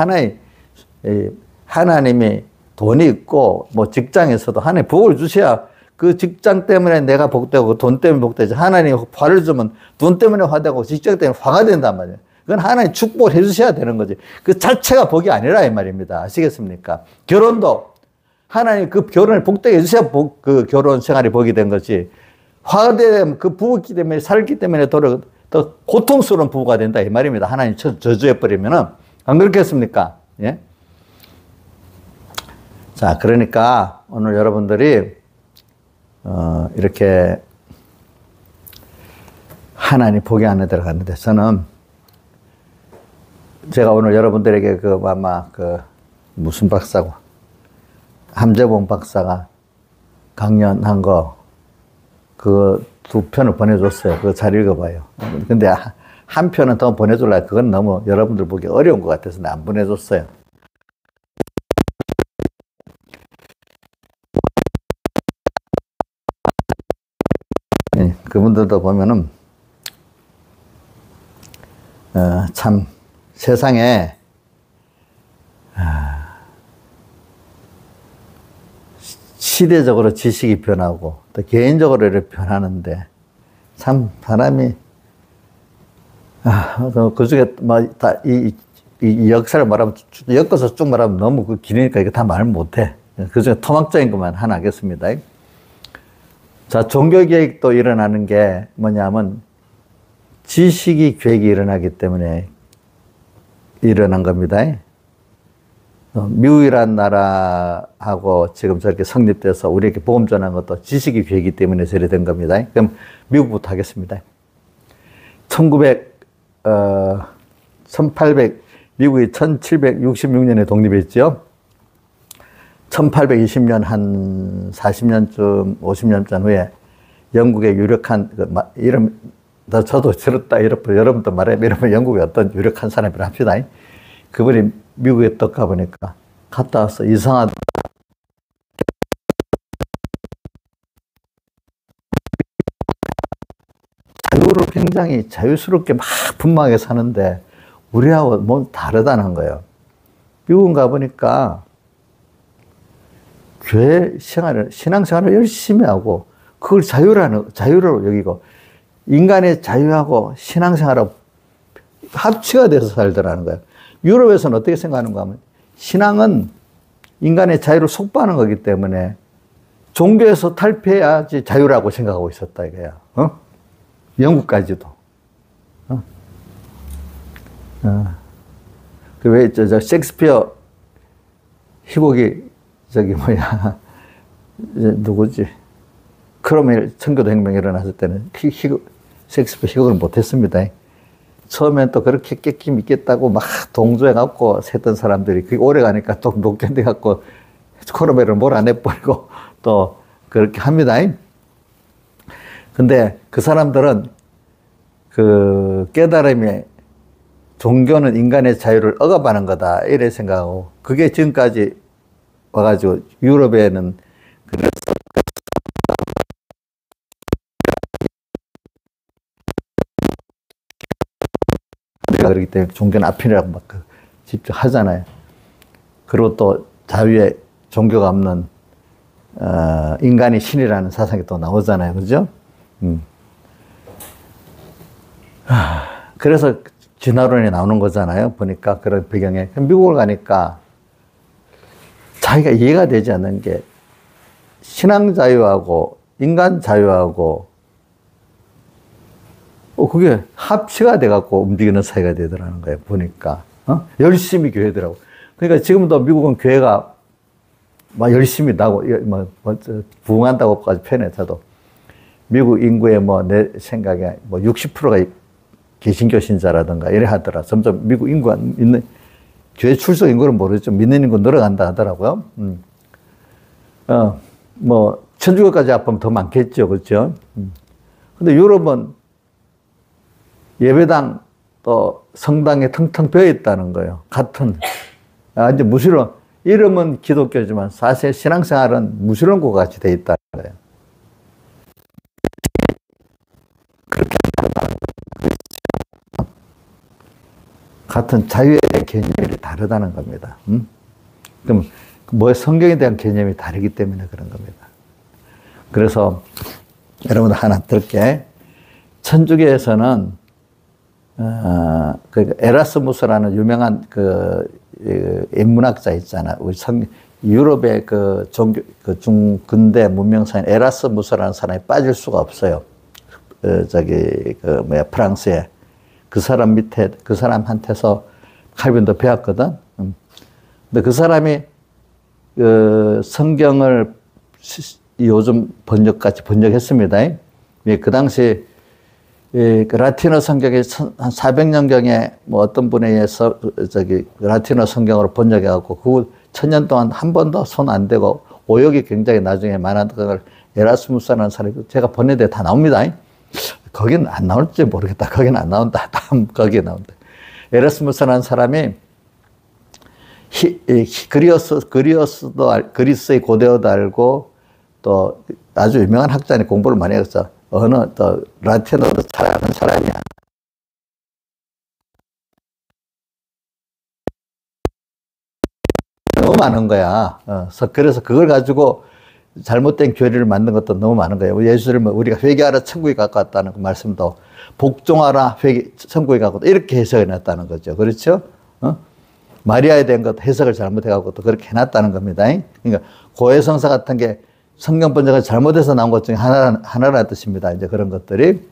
Speaker 1: 하나님이 돈이 있고, 뭐 직장에서도 하나님 복을 주셔야 그 직장 때문에 내가 복되고 돈 때문에 복되지. 하나님이 화를 주면 돈 때문에 화되고 직장 때문에 화가 된단 말이야. 그건 하나님 축복을 해주셔야 되는 거지. 그 자체가 복이 아니라 이 말입니다. 아시겠습니까? 결혼도 하나님 그 결혼을 복되게 해주셔야 그 결혼 생활이 복이 된 거지. 화가 되면 그 부부기 때문에 살기 때문에 더 고통스러운 부부가 된다 이 말입니다. 하나님 저주해버리면은. 안 그렇겠습니까? 예? 자, 그러니까 오늘 여러분들이 이렇게 하나님 복이 안에 들어갔는데 저는 제가 오늘 여러분들에게 무슨 박사고 함재봉 박사가 강연한 거 그 2편을 보내줬어요. 그거 잘 읽어봐요. 근데 한 편은 더 보내줄라. 그건 너무 여러분들 보기 어려운 것 같아서 안 보내줬어요. 네, 그분들도 보면은 참 세상에 시대적으로 지식이 변하고 또 개인적으로 이렇게 변하는데 참 사람이 그 중에 이 역사를 말하면 엮어서 쭉 말하면 너무 그 기니까 이거 다 말 못해. 그 중에 토막적인 것만 하나 하겠습니다. 자, 종교개혁도 일어나는 게 뭐냐면 지식이 계획이 일어나기 때문에 일어난 겁니다. 미국이라는 나라하고 지금 저렇게 성립돼서 우리에게 복음 전한 것도 지식이 계획이기 때문에 저래 된 겁니다. 그럼 미국부터 하겠습니다. 미국이 1766년에 독립했죠. 1820년 한 40년쯤, 50년 전 후에 영국의 유력한, 이름, 저도 들었다, 여러분도 말해, 이러면 영국의 어떤 유력한 사람이라 합시다. 그분이 미국에 떡 가보니까 갔다 와서 이상하다. 자유를 굉장히 자유스럽게 막 분방하게 사는데 우리하고 뭐 다르다는 거예요. 미국 가보니까 교회 생활을, 신앙생활을 열심히 하고 그걸 자유로 여기고 인간의 자유하고 신앙생활하고 합치가 돼서 살더라는 거예요. 유럽에서는 어떻게 생각하는가 하면 신앙은 인간의 자유를 속박하는 거기 때문에 종교에서 탈피해야지 자유라고 생각하고 있었다 이거야. 영국까지도. 그 왜 저 셰익스피어 희곡이 누구지? 크롬웰 청교도 혁명이 일어났을 때는 셰익스피어 희곡을 못했습니다. 처음엔 또 그렇게 깨끼 믿겠다고 막 동조해갖고 했던 사람들이 그게 오래 가니까 또 못 견뎌갖고 크롬웰을 몰아내버리고 또 그렇게 합니다. 근데 그 사람들은 그 깨달음이 종교는 인간의 자유를 억압하는 거다 이래 생각하고 그게 지금까지 와가지고 유럽에는 그래서 그렇기 때문에 종교는 앞이라고 막 직접 하잖아요. 그리고 또 자유에 종교가 없는 인간이 신이라는 사상이 또 나오잖아요. 그죠? 그래서 진화론이 나오는 거잖아요. 보니까 그런 배경에. 미국을 가니까 자기가 이해가 되지 않는 게 신앙 자유하고 인간 자유하고 그게 합치가 돼갖고 움직이는 사회가 되더라는 거예요. 보니까. 열심히 교회더라고. 그러니까 지금도 미국은 교회가 막 열심히 나고, 부흥한다고까지 표현해, 저도. 미국 인구의 내 생각에 60%가 개신교 신자라든가 이래 하더라. 점점 미국 인구가 있는, 교회 출석 인구는 모르겠죠. 믿는 인구 늘어간다 하더라고요. 천주교까지 합하면 더 많겠죠. 그렇죠? 근데 유럽은 예배당 또 성당에 텅텅 비어 있다는 거예요. 같은. 이제 무신론, 이름은 기독교지만 사실 신앙생활은 무신론과 같이 돼 있다는 거예요. 그렇게 같은 자유에 대한 개념이 다르다는 겁니다. 그럼 성경에 대한 개념이 다르기 때문에 그런 겁니다. 그래서 여러분들 하나 들게. 천주교에서는 에라스무스라는 유명한 인문학자 있잖아. 우리 유럽의 중근대 문명사인 에라스무스라는 사람이 빠질 수가 없어요. 프랑스에. 그 사람 밑에, 그 사람한테서 칼빈도 배웠거든. 근데 그 사람이, 성경을 요즘 번역같이 번역했습니다. 그 당시, 라틴어 성경이 한 400년경에 어떤 분에 의해서 라틴어 성경으로 번역해갖고 그 1000년 동안 한 번도 손 안 대고 오역이 굉장히 나중에 많은 걸 에라스무스라는 사람이 제가 번역돼 다 나옵니다. 거기는 안 나올지 모르겠다. 거기는 안 나온다. 다음 거기에 나온다. 에라스무스라는 사람이 그리스의 고대어도 알고 또 아주 유명한 학자니 공부를 많이 했어. 또 라틴어도 잘하는 사람이야. 너무 많은 거야. 그래서 그걸 가지고 잘못된 교리를 만든 것도 너무 많은 거예요. 예수를 뭐 우리가 회개하라 천국에 가까웠다는 그 말씀도 복종하라 천국에 가까웠다 이렇게 해석해 놨다는 거죠. 그렇죠? 마리아에 대한 것도 해석을 잘못해갖고 또 그렇게 해놨다는 겁니다. 그러니까 고해성사 같은 게 성경 번역을 잘못해서 나온 것 중에 하나라는 뜻입니다. 이제 그런 것들이.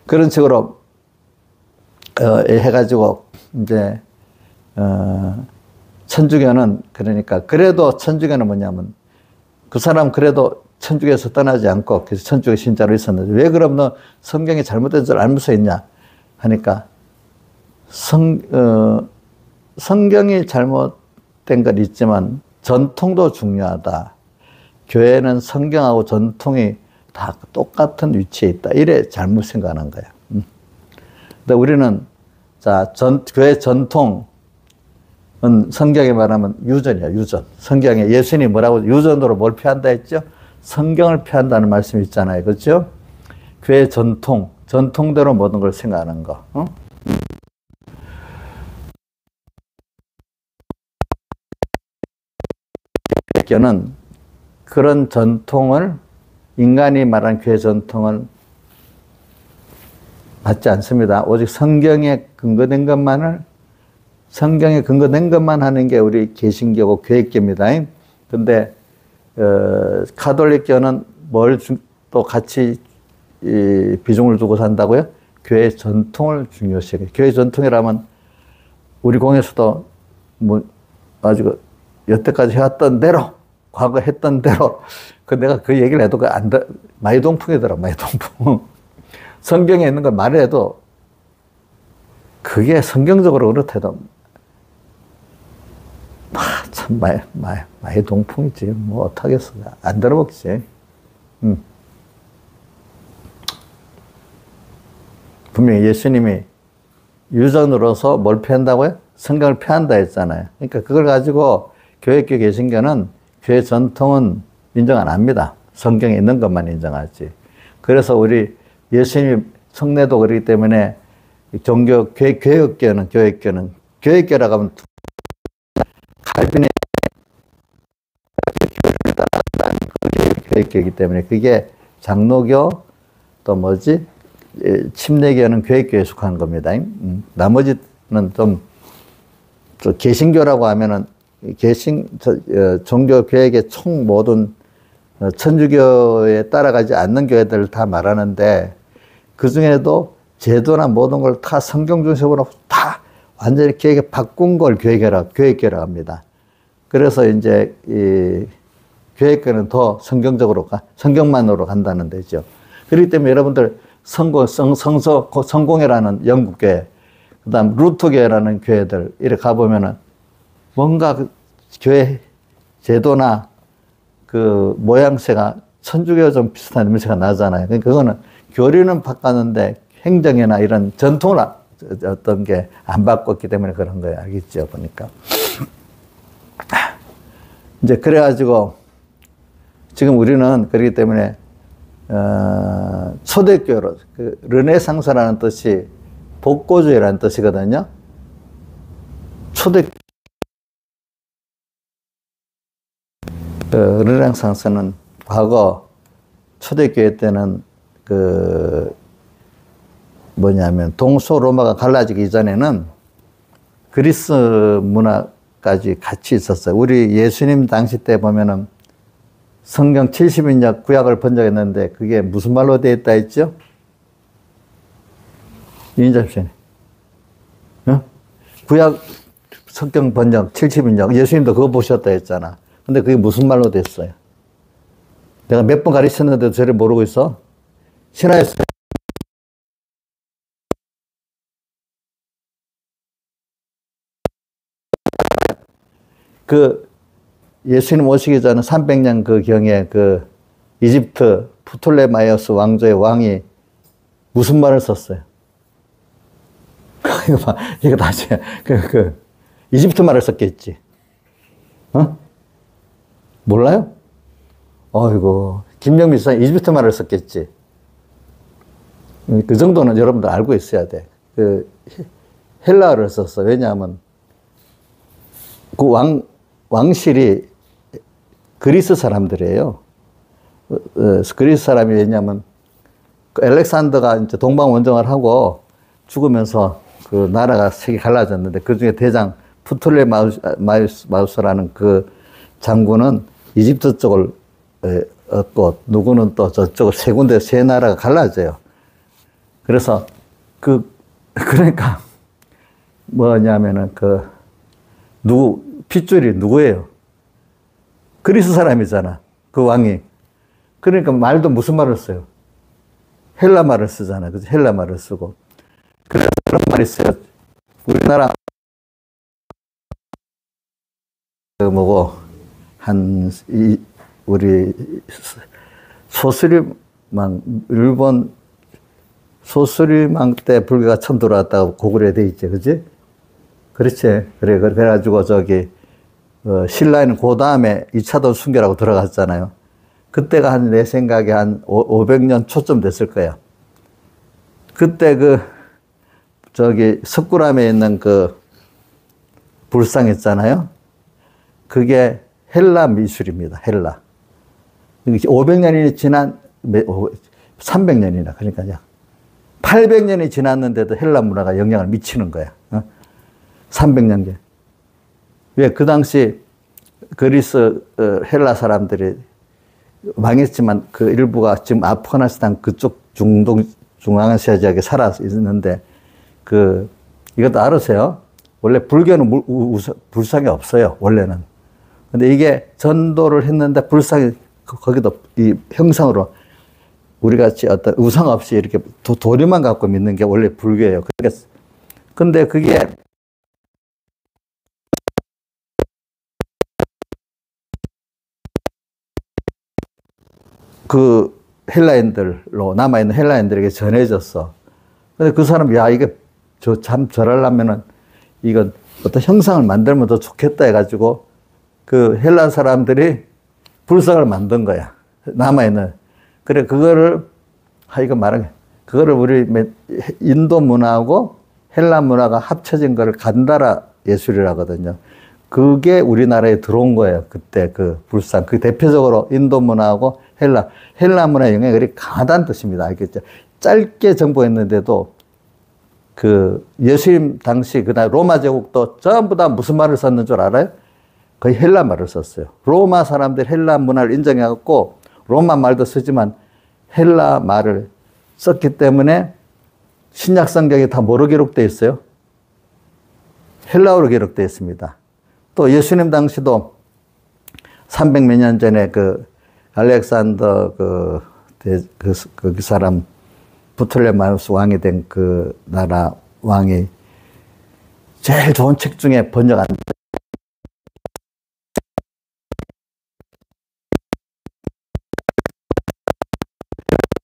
Speaker 1: 그런 식으로, 해가지고, 이제, 천주교는 그러니까, 그래도 천주교는 뭐냐면, 그 사람 그래도 천주교에서 떠나지 않고, 그래서 천주교 신자로 있었는데, 왜 그럼 너 성경이 잘못된 줄 알면서 있냐? 하니까, 성경이 잘못된 건 있지만, 전통도 중요하다. 교회는 성경하고 전통이 다 똑같은 위치에 있다. 이래 잘못 생각하는 거야. 근데 우리는, 자, 교회 전통은 성경에 말하면 유전이야, 유전. 성경에 예수님이 뭐라고, 유전으로 뭘 표한다 했죠? 성경을 표한다는 말씀이 있잖아요. 그렇죠? 교회 전통대로 모든 걸 생각하는 거. 교회는 그런 전통을, 인간이 말한 교회 전통을 받지 않습니다. 오직 성경에 근거된 것만 하는 게 우리 개신교고 교회교입니다. 근데, 가톨릭교는 또 같이 비중을 두고 산다고요? 교회 전통을 중요시해요. 교회 전통이라면 우리 공에서도 뭐 아주 여태까지 해왔던 대로, 과거 했던 대로, 내가 그 얘기를 해도 마이동풍이더라, 마이동풍. 성경에 있는 걸 말해도 그게 성경적으로 그렇대도 참 마이동풍이지. 뭐 어떡하겠어. 안 들어먹지. 분명히 예수님이 유전으로서 뭘 표한다고요? 성경을 표한다 했잖아요. 그러니까 그걸 가지고 교회교 개신교는 교회 전통은 인정 안 합니다. 성경에 있는 것만 인정하지. 그래서 우리 예수님이 성례도 그렇기 때문에 교회교는 교회교라고 하면 칼빈의 교회를 따라간다는 교회교이기 때문에 그게 장로교 또 뭐지? 침례교는 교회교에 속한 겁니다. 나머지는 좀 개신교라고 하면은 종교 교회의 총 모든 천주교에 따라가지 않는 교회들을 다 말하는데 그 중에도 제도나 모든 걸 다 성경 중심으로 다 완전히 교회가 바꾼 걸 교회교라고 합니다. 그래서 이제 이 교회교는 더 성경만으로 간다는 데죠. 그렇기 때문에 여러분들 성공회라는 영국교회, 그 다음 루터교회라는 교회들 이렇게 가보면은 뭔가 그 교회 제도나 그 모양새가 천주교와 좀 비슷한 냄새가 나잖아요. 그러니까 그거는 교리는 바꿨는데 행정이나 이런 전통을 어떤 게 안 바꿨기 때문에 그런 거예요. 알겠죠? 보니까. 이제 그래가지고 지금 우리는 그렇기 때문에 초대교로 그 르네상스라는 뜻이 복고주의라는 뜻이거든요. 르네상스는 과거 초대교회 때는 동서로마가 갈라지기 이전에는 그리스 문화까지 같이 있었어요. 우리 예수님 당시 때 보면은 성경 70인역 구약을 번역했는데 그게 무슨 말로 되어 있다 했죠? 이인잡시네. 구약 성경 번역 70인역 예수님도 그거 보셨다 했잖아. 근데 그게 무슨 말로 됐어요? 내가 몇 번 가르쳤는데도 저를 모르고 있어? 신하였어요. 예수님 오시기 전에 300년 그 경에 이집트 프톨레마이오스 왕조의 왕이 무슨 말을 썼어요? 이거 다시, 이집트 말을 썼겠지. 몰라요? 어이구, 김영미 사 이집트 말을 썼겠지. 그 정도는 여러분들 알고 있어야 돼. 헬라어를 썼어. 왜냐하면, 왕실이 그리스 사람들이에요. 그리스 사람이 왜냐면 그 알렉산더가 이제 동방 원정을 하고 죽으면서 그 나라가 색이 갈라졌는데 그 중에 대장 프톨레마우스라는 그 장군은 이집트 쪽을 얻고 누구는 또 저쪽을 세 군데 세 나라가 갈라져요. 그래서 그러니까 뭐냐면은 핏줄이 누구예요? 그리스 사람이잖아. 그 왕이. 그러니까 말도 무슨 말을 써요? 헬라 말을 쓰잖아. 그죠? 헬라 말을 쓰고. 그래서 그런 말이 있어요. 우리나라, 우리 일본 소수리망 때 불교가 처음 들어왔다고 고구려에 돼 있지. 그지? 그렇지. 그래가지고 신라에는 그 다음에 2차도 순교라고 들어갔잖아요. 그때가 내 생각에 한 500년 초쯤 됐을 거야. 그때 석굴암에 있는 불상 있잖아요. 그게 헬라 미술입니다. 헬라. 500년이 지난, 300년이나, 그러니까요. 800년이 지났는데도 헬라 문화가 영향을 미치는 거야. 300년. 왜? 그 당시 그리스, 헬라 사람들이 망했지만 그 일부가 지금 아프가니스탄 그쪽 중앙아시아 지역에 살아 있는데 이것도 알으세요? 원래 불교는 불상이 없어요. 원래는. 근데 이게 전도를 했는데 불상이 거기도 이 형상으로 우리 같이 어떤 우상 없이 이렇게 도리만 갖고 믿는 게 원래 불교예요. 근데 그게 그 헬라인들로 남아있는 헬라인들에게 전해졌어. 근데 그 사람, 야, 이게 참 절하려면은 이건 어떤 형상을 만들면 더 좋겠다 해가지고 그 헬라 사람들이 불상을 만든 거야. 남아있는. 그래, 그거를 우리 인도 문화하고 헬라 문화가 합쳐진 거를 간다라 예술이라거든요. 그게 우리나라에 들어온 거예요. 그때 그 불상. 그 대표적으로 인도 문화하고 헬라 문화의 영향이 그리 강하다는 뜻입니다. 알겠죠? 짧게 정복했는데도 예수님 당시 그다음 로마 제국도 전부 다 무슨 말을 썼는 줄 알아요? 거의 헬라 말을 썼어요. 로마 사람들 헬라 문화를 인정해갖고 로마 말도 쓰지만 헬라 말을 썼기 때문에 신약 성경이 다 뭐로 기록되어 있어요? 헬라어로 기록되어 있습니다. 또 예수님 당시도 300몇 년 전에 알렉산더 그 사람 프톨레마우스 왕이 된 그 나라 왕이 제일 좋은 책 중에 번역한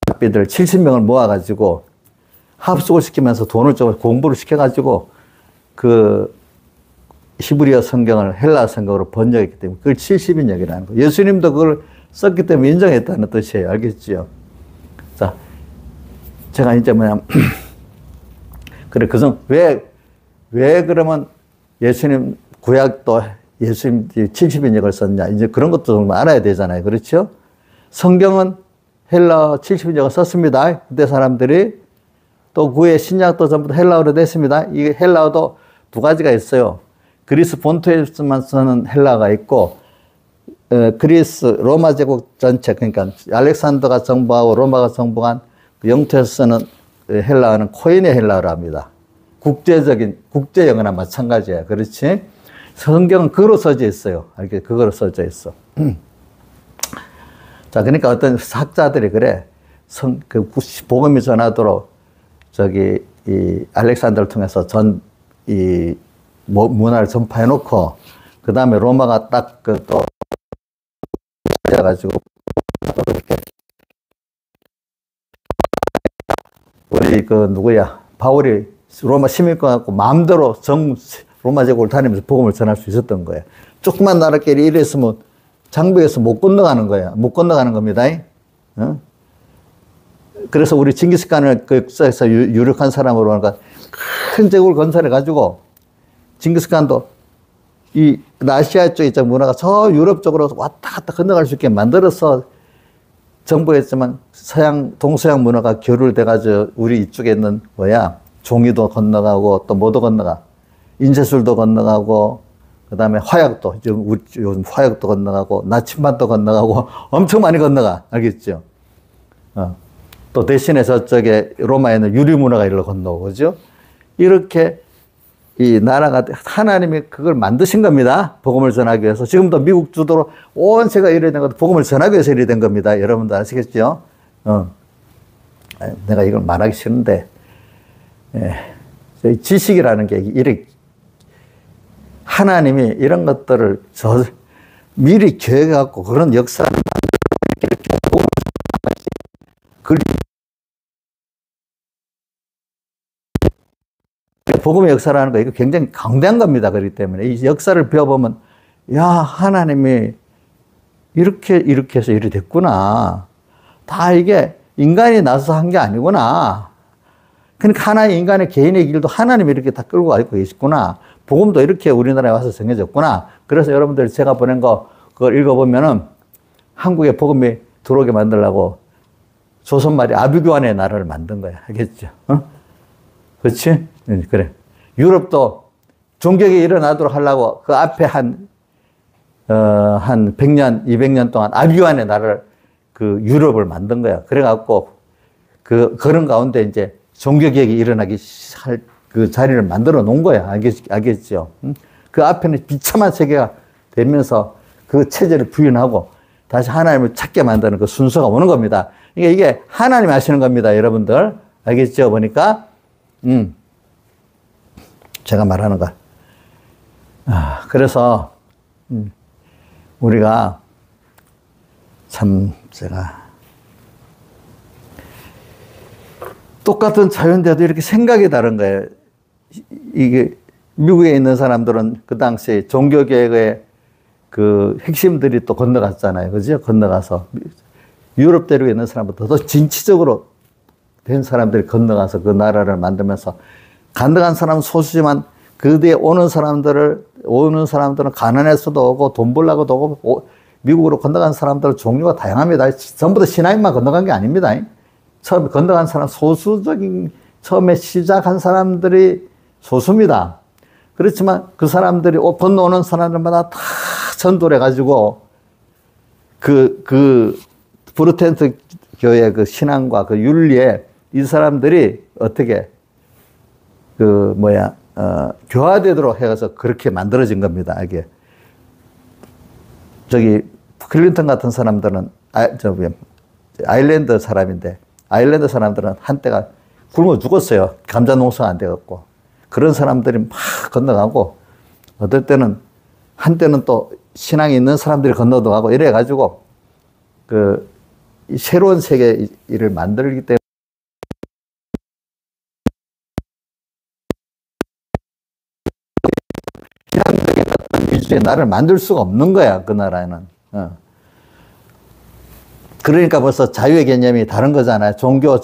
Speaker 1: 학비들 70명을 모아가지고 합숙을 시키면서 돈을 좀 공부를 시켜가지고 히브리어 성경을 헬라 성경으로 번역했기 때문에 그걸 70인역이라는 거예요. 예수님도 그걸 썼기 때문에 인정했다는 뜻이에요. 알겠지요? 자, 제가 이제 그래, 왜 그러면 예수님 구약도 예수님 70인역을 썼냐. 이제 그런 것도 좀 알아야 되잖아요. 그렇죠? 성경은 헬라 70인역을 썼습니다. 그때 사람들이 또 구의 신약도 전부 다 헬라어로 됐습니다. 이게 헬라어도 두 가지가 있어요. 그리스 본토에서만 쓰는 헬라가 있고, 그리스 로마 제국 전체, 그러니까 알렉산더가 정부하고 로마가 정부한 영토에서 쓰는 헬라어는 코인의 헬라어라 합니다. 국제 영어나 마찬가지예요. 그렇지? 성경은 그거로 써져 있어요. 이렇게 그거로 써져 있어. 자, 그러니까 어떤 학자들이 그래. 복음이 전하도록 이 알렉산더를 통해서 문화를 전파해 놓고, 그 다음에 로마가 딱 또, 가지고 우리 바울이 로마 시민권 갖고 마음대로 로마 제국을 다니면서 복음을 전할 수 있었던 거예요. 조그만 나라끼리 이랬으면 장벽에서 못 건너가는 거야. 못 건너가는 겁니다. 어? 그래서 우리 징기스칸을 그 역사에서 유력한 사람으로 하니까 큰 제국을 건설해 가지고 징기스칸도 이 아시아 쪽에 있던 문화가 저 유럽 쪽으로 왔다 갔다 건너갈 수 있게 만들어서 정복했지만 동서양 문화가 결을돼가지고 우리 이쪽에 있는 종이도 건너가고 또 뭐도 건너가. 인쇄술도 건너가고, 그 다음에 화약도, 요즘 화약도 건너가고, 나침반도 건너가고, 엄청 많이 건너가. 알겠죠? 또 대신에 저쪽에 로마에는 유리문화가 일로 건너오고, 그죠? 이렇게 이 나라가 하나님이 그걸 만드신 겁니다. 복음을 전하기 위해서. 지금도 미국 주도로 온 세계가 이래 된 것도 복음을 전하기 위해서 이래 된 겁니다. 여러분도 아시겠죠? 내가 이걸 말하기 싫은데, 지식이라는 게 이렇게 하나님이 이런 것들을 미리 계획해갖고 그런 역사를 만들고 복음의 역사라는 거 이거 굉장히 강대한 겁니다. 그렇기 때문에 이 역사를 배워보면 야 하나님이 이렇게 해서 이렇게 됐구나. 다 이게 인간이 나서서 한 게 아니구나. 그러니까 하나의 인간의 개인의 길도 하나님이 이렇게 다 끌고 가고 계시구나. 복음도 이렇게 우리나라에 와서 정해졌구나. 그래서 여러분들 제가 보낸 거 그걸 읽어보면은 한국에 복음이 들어오게 만들려고 조선말이 아비규환의 나라를 만든 거야. 알겠죠? 그렇지? 그래. 유럽도 종교가 일어나도록 하려고 그 앞에 한 100년, 200년 동안 아비규환의 나라를 그 유럽을 만든 거야. 그래갖고 그런 가운데 이제 종교개혁이 일어나기 할 그 자리를 만들어 놓은 거야. 알겠죠? 그 앞에는 비참한 세계가 되면서 그 체제를 부인하고 다시 하나님을 찾게 만드는 그 순서가 오는 겁니다. 이게 하나님이 하시는 겁니다. 여러분들. 알겠죠? 보니까, 제가 말하는 거. 그래서, 우리가 제가 똑같은 자유인데도 이렇게 생각이 다른 거예요. 이게 미국에 있는 사람들은 그 당시 종교개혁의 그 핵심들이 또 건너갔잖아요. 그죠? 건너가서 유럽 대륙에 있는 사람보다 더 진취적으로 된 사람들이 건너가서 그 나라를 만들면서 건너간 사람은 소수지만 그 뒤에 오는 사람들은 가난해서도 오고 돈 벌려고도 오고 미국으로 건너간 사람들은 종류가 다양합니다. 전부 다 신앙인만 건너간 게 아닙니다. 처음에 건너간 사람 처음에 시작한 사람들이 소수입니다. 그렇지만 그 사람들이 건너오는 사람들마다 다 전도를 해가지고 그 프로테스탄트 교회의 그 신앙과 그 윤리에 이 사람들이 어떻게 교화되도록 해서 그렇게 만들어진 겁니다. 이게 클린턴 같은 사람들은 아일랜드 사람인데 아일랜드 사람들은 한때가 굶어 죽었어요. 감자 농사가 안 돼갖고. 그런 사람들이 막 건너가고, 어떨 때는, 한때는 또 신앙이 있는 사람들이 건너도 가고, 이래가지고, 새로운 세계를 만들기 때문에, 신앙적인 어떤 위주의 나라를 만들 수가 없는 거야, 그 나라에는. 그러니까 벌써 자유의 개념이 다른 거잖아요. 종교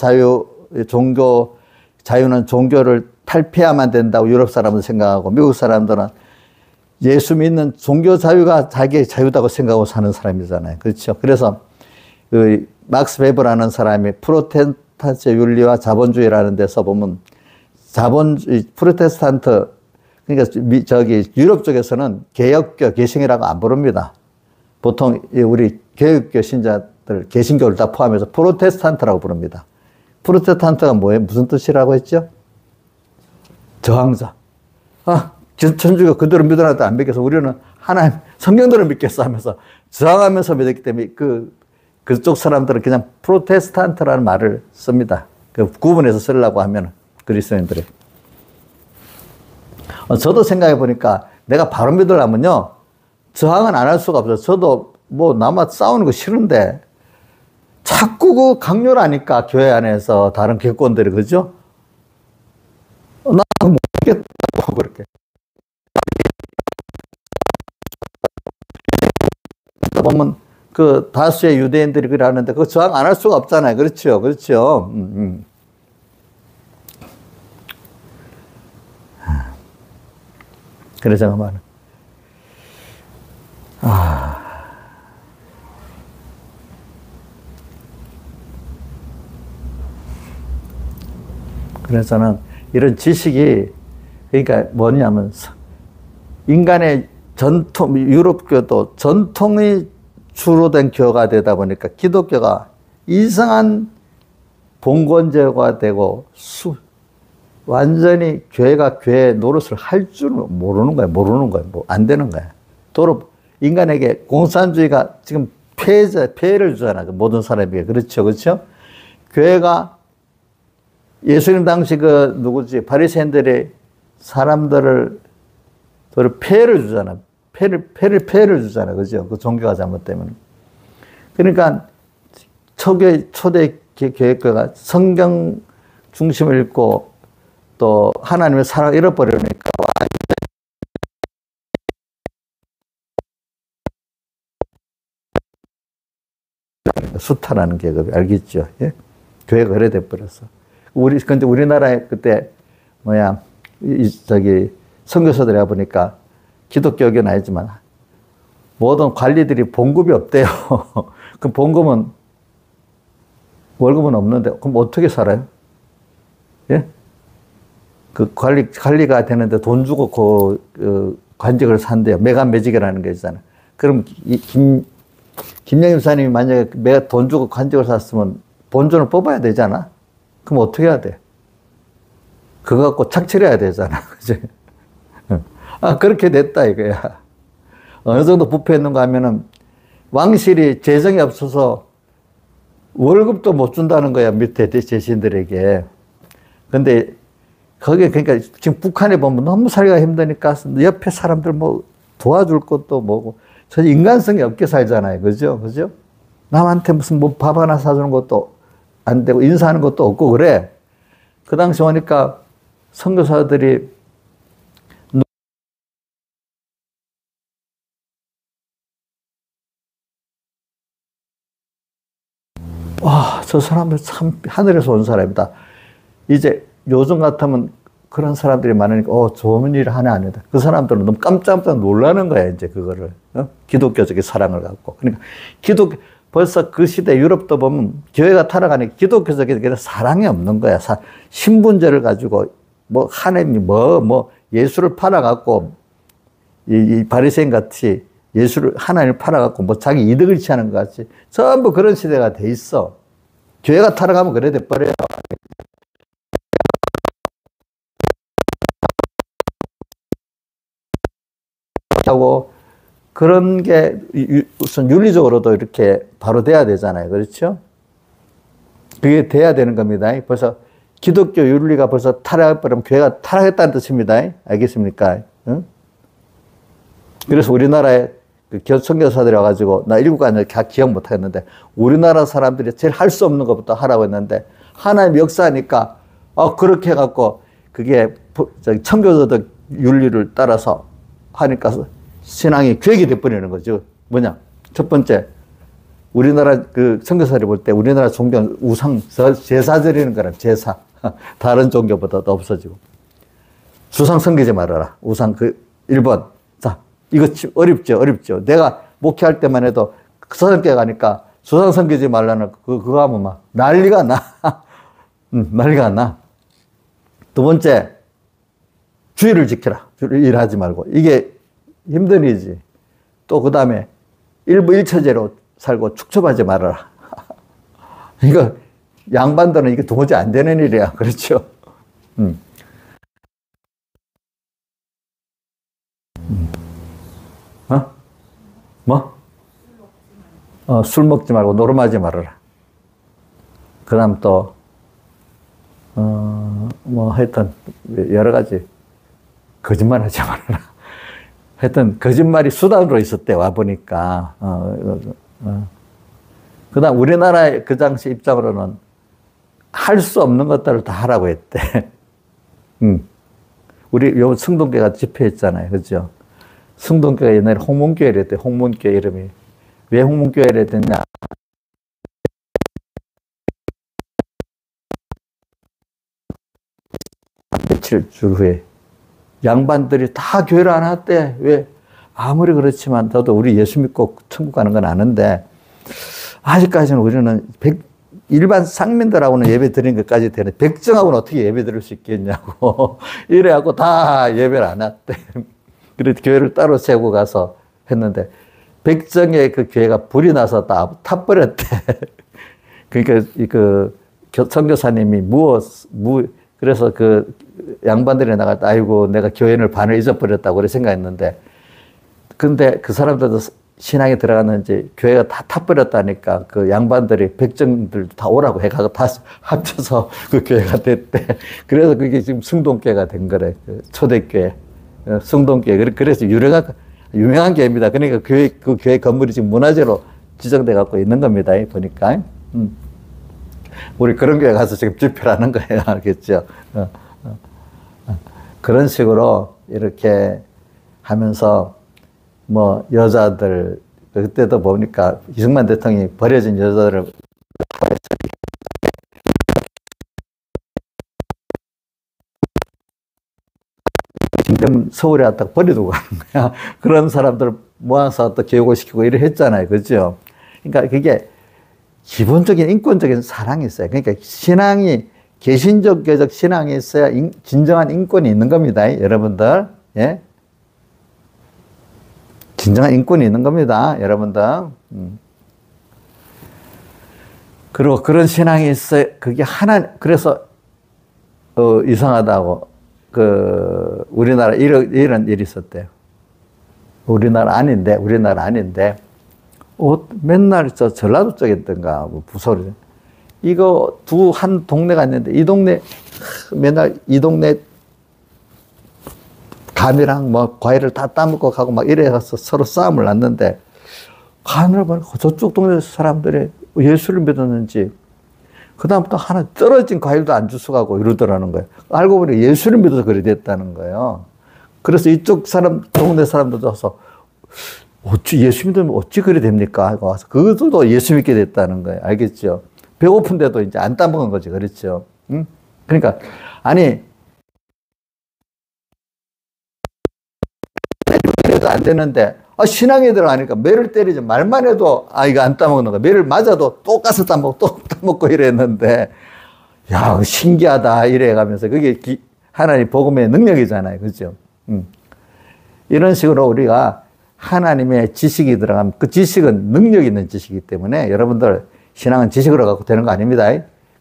Speaker 1: 자유는 종교를 탈피해야만 된다고 유럽 사람은 생각하고 미국 사람들은 예수 믿는 종교 자유가 자기의 자유다고 생각하고 사는 사람이잖아요. 그렇죠. 그래서 막스 베버라는 사람이 프로테스탄트 윤리와 자본주의라는 데서 보면 프로테스탄트 그러니까 유럽 쪽에서는 개혁교, 개신이라고 안 부릅니다. 보통 우리 개혁교 신자들, 개신교를 다 포함해서 프로테스탄트라고 부릅니다. 프로테스탄트가 뭐예요? 무슨 뜻이라고 했죠? 저항자. 천주교 그대로 믿어놔도 안 믿겠어. 우리는 하나님, 성경대로 믿겠어 하면서 저항하면서 믿었기 때문에 그쪽 사람들은 그냥 프로테스탄트라는 말을 씁니다. 구분해서 쓰려고 하면 그리스도인들이. 저도 생각해 보니까 내가 바로 믿으려면요. 저항은 안 할 수가 없어요. 저도 남아 싸우는 거 싫은데 자꾸 그 강요를 하니까 교회 안에서 다른 교권들이 그죠? 나 못 믿겠다고 그렇게. 보면 그 다수의 유대인들이 그러는데 그 저항 안 할 수가 없잖아요. 그렇죠? 그렇죠? 그래서 제가 말은 그래서는 이런 지식이 그러니까 뭐냐면 인간의 전통, 유럽교도 전통이 주로 된 교가 되다 보니까 기독교가 이상한 봉건제가 되고 완전히 교회가 교회 노릇을 할 줄은 모르는 거야. 뭐 안 되는 거야. 도로 인간에게 공산주의가 지금 폐해를 주잖아. 모든 사람에게. 그렇죠. 그렇죠? 교회가 예수님 당시 누구지? 바리새인들이 사람들을 도로 폐해를 주잖아. 폐해를 주잖아. 그죠? 그 종교가 잘못되면. 그러니까 초대 교회가 성경 중심을 읽고 또 하나님의 사랑을 잃어버리니까 수타라는 계급이 알겠죠? 예? 교회가 그래 돼버렸어. 근데 우리나라에 그때 선교사들이 와보니까 기독교긴 아니지만 모든 관리들이 봉급이 없대요. 그럼 봉급은 월급은 없는데 그럼 어떻게 살아요? 예? 그 관리가 되는데 돈 주고 관직을 산대요. 매간매직이라는 게 있잖아요. 그럼 김영임 목사님이 만약에 돈 주고 관직을 샀으면 본전을 뽑아야 되잖아. 그럼 어떻게 해야 돼? 그거 갖고 착취해야 되잖아. 그지? 그렇게 됐다 이거야. 어느 정도 부패했는가 하면은 왕실이 재정이 없어서 월급도 못 준다는 거야. 밑에 재신들에게. 근데 거기에 그러니까 지금 북한에 보면 너무 살기가 힘드니까 옆에 사람들 뭐 도와줄 것도 뭐고 저 인간성이 없게 살잖아요. 그죠? 그죠? 남한테 무슨 뭐 밥 하나 사주는 것도 안 되고 인사하는 것도 없고 그래. 그 당시 오니까 선교사들이 와, 저 사람들 참 하늘에서 온 사람이다. 이제 요즘 같으면 그런 사람들이 많으니까 좋은 일을 하네 아니다. 그 사람들은 너무 깜짝깜짝 놀라는 거야. 이제 그거를 기독교적인 사랑을 갖고. 그러니까 벌써 그 시대 유럽도 보면 교회가 타락하니까 기독교적인 사랑이 없는 거야. 신분제를 가지고 뭐 하나님 뭐 예수를 팔아갖고 이 바리새인 같이 하나님을 팔아갖고 뭐 자기 이득을 취하는 것 같이 전부 그런 시대가 돼 있어. 교회가 타락하면 그래 돼버려요. 하고 그런 게 우선 윤리적으로도 이렇게 바로 돼야 되잖아요. 그렇죠? 그게 돼야 되는 겁니다. 벌써 기독교 윤리가 벌써 타락해버리면 교회가 타락했다는 뜻입니다. 알겠습니까? 응? 그래서 우리나라에 선교사들이 와가지고 나 일곱 가지 기억 못 하겠는데 우리나라 사람들이 제일 할 수 없는 것부터 하라고 했는데 하나님 역사니까 그렇게 해갖고 그게 청교도적 윤리를 따라서 하니까 신앙이 괴기 돼버리는 거죠. 뭐냐? 첫 번째, 우리나라 선교사를 볼 때 우리나라 종교는 우상, 제사 드리는 거라, 제사. 다른 종교보다도 없어지고. 주상 섬기지 말아라. 우상 1번. 자, 이거 어렵죠. 내가 목회할 때만 해도 서성교회 가니까 주상 섬기지 말라는 그거 하면 막 난리가 나. 난리가 나. 두 번째, 주의를 지켜라. 일하지 말고. 이게 힘든 일이지. 또 그 다음에 일부 일처제로 살고 축첩하지 말아라. 이거 양반들은 이게 도무지 안 되는 일이야. 그렇죠? 뭐? 술 먹지 말고 노름하지 말아라. 그 다음 또, 하여튼, 여러 가지, 거짓말 하지 말아라. 하여튼, 거짓말이 수단으로 있었대, 와보니까. 그 다음, 우리나라의 그 당시 입장으로는 할 수 없는 것들을 다 하라고 했대. 우리 요 성동교회가 집회했잖아요. 그죠? 성동교회가 옛날에 홍문교회를 했대. 홍문교회 이름이. 왜 홍문교회를 했냐? 며칠 줄 후에 양반들이 다 교회를 안 왔대. 왜? 아무리 그렇지만 저도 우리 예수 믿고 천국 가는 건 아는데 아직까지는 우리는 일반 상민들하고는 예배 드리는 것까지 되는 백정하고는 어떻게 예배 드릴 수 있겠냐고 이래갖고 다 예배를 안 했대. 그래서 교회를 따로 세우고 가서 했는데 백정의 그 교회가 불이 나서 다 타버렸대. 그러니까 그 선교사님이 그래서 그 양반들이 나갈 때 아이고 내가 교회를 반을 잊어버렸다고 그래 생각했는데 근데 그 사람들도 신앙에 들어갔는지 교회가 다 타버렸다니까 그 양반들이 백정들도 다 오라고 해가지고 다 합쳐서 그 교회가 됐대. 그래서 그게 지금 승동교회가 된 거래. 그 초대교회. 승동교회. 그래서 유명한 교회입니다. 그러니까 그 교회 건물이 지금 문화재로 지정돼 갖고 있는 겁니다. 보니까. 우리 그런 교회 가서 지금 집회를 하는 거예요. 알겠죠? 그런 식으로 이렇게 하면서 뭐 여자들 그때도 보니까 이승만 대통령이 버려진 여자들을 지금 서울에 왔다가 버리고 가는 거야. 그런 사람들 모아서 또 교육을 시키고 이래 했잖아요. 그죠? 그러니까 그게 기본적인 인권적인 사랑이 있어요. 그러니까 신앙이 개신교적 신앙이 있어야 진정한 인권이 있는 겁니다. 여러분들. 예? 진정한 인권이 있는 겁니다. 여러분들. 그리고 그런 신앙이 있어야 그게 그래서 이상하다고 우리나라 이런 일이 있었대요. 우리나라 아닌데 맨날 전라도 쪽에 있던가 뭐 부서를 이거 한 동네가 있는데 이 동네 맨날 이 동네 감이랑 뭐 과일을 다 따먹고 가고 막 이래 가서 서로 싸움을 났는데 하늘 보니까 저쪽 동네 사람들이 예수를 믿었는지 그다음부터 하나 떨어진 과일도 안 주워가고 이러더라는 거예요. 알고 보니 예수를 믿어서 그래 됐다는 거예요. 그래서 이쪽 동네 사람들도 와서 예수 믿으면 어찌 그래 됩니까? 하고 와서 그것도 예수 믿게 됐다는 거예요. 알겠죠? 배고픈데도 이제 안 따먹은 거지. 그렇죠? 응? 그러니까, 아니, 매를 안 되는데, 신앙에 들어가니까 매를 때리지 말만 해도, 이거 안 따먹는 거야. 매를 맞아도 또 가서 또 따먹고 이랬는데, 야, 신기하다. 이래 가면서 그게 하나님 복음의 능력이잖아요. 그죠? 이런 식으로 우리가 하나님의 지식이 들어가면 그 지식은 능력 있는 지식이기 때문에 여러분들 신앙은 지식으로 갖고 되는 거 아닙니다.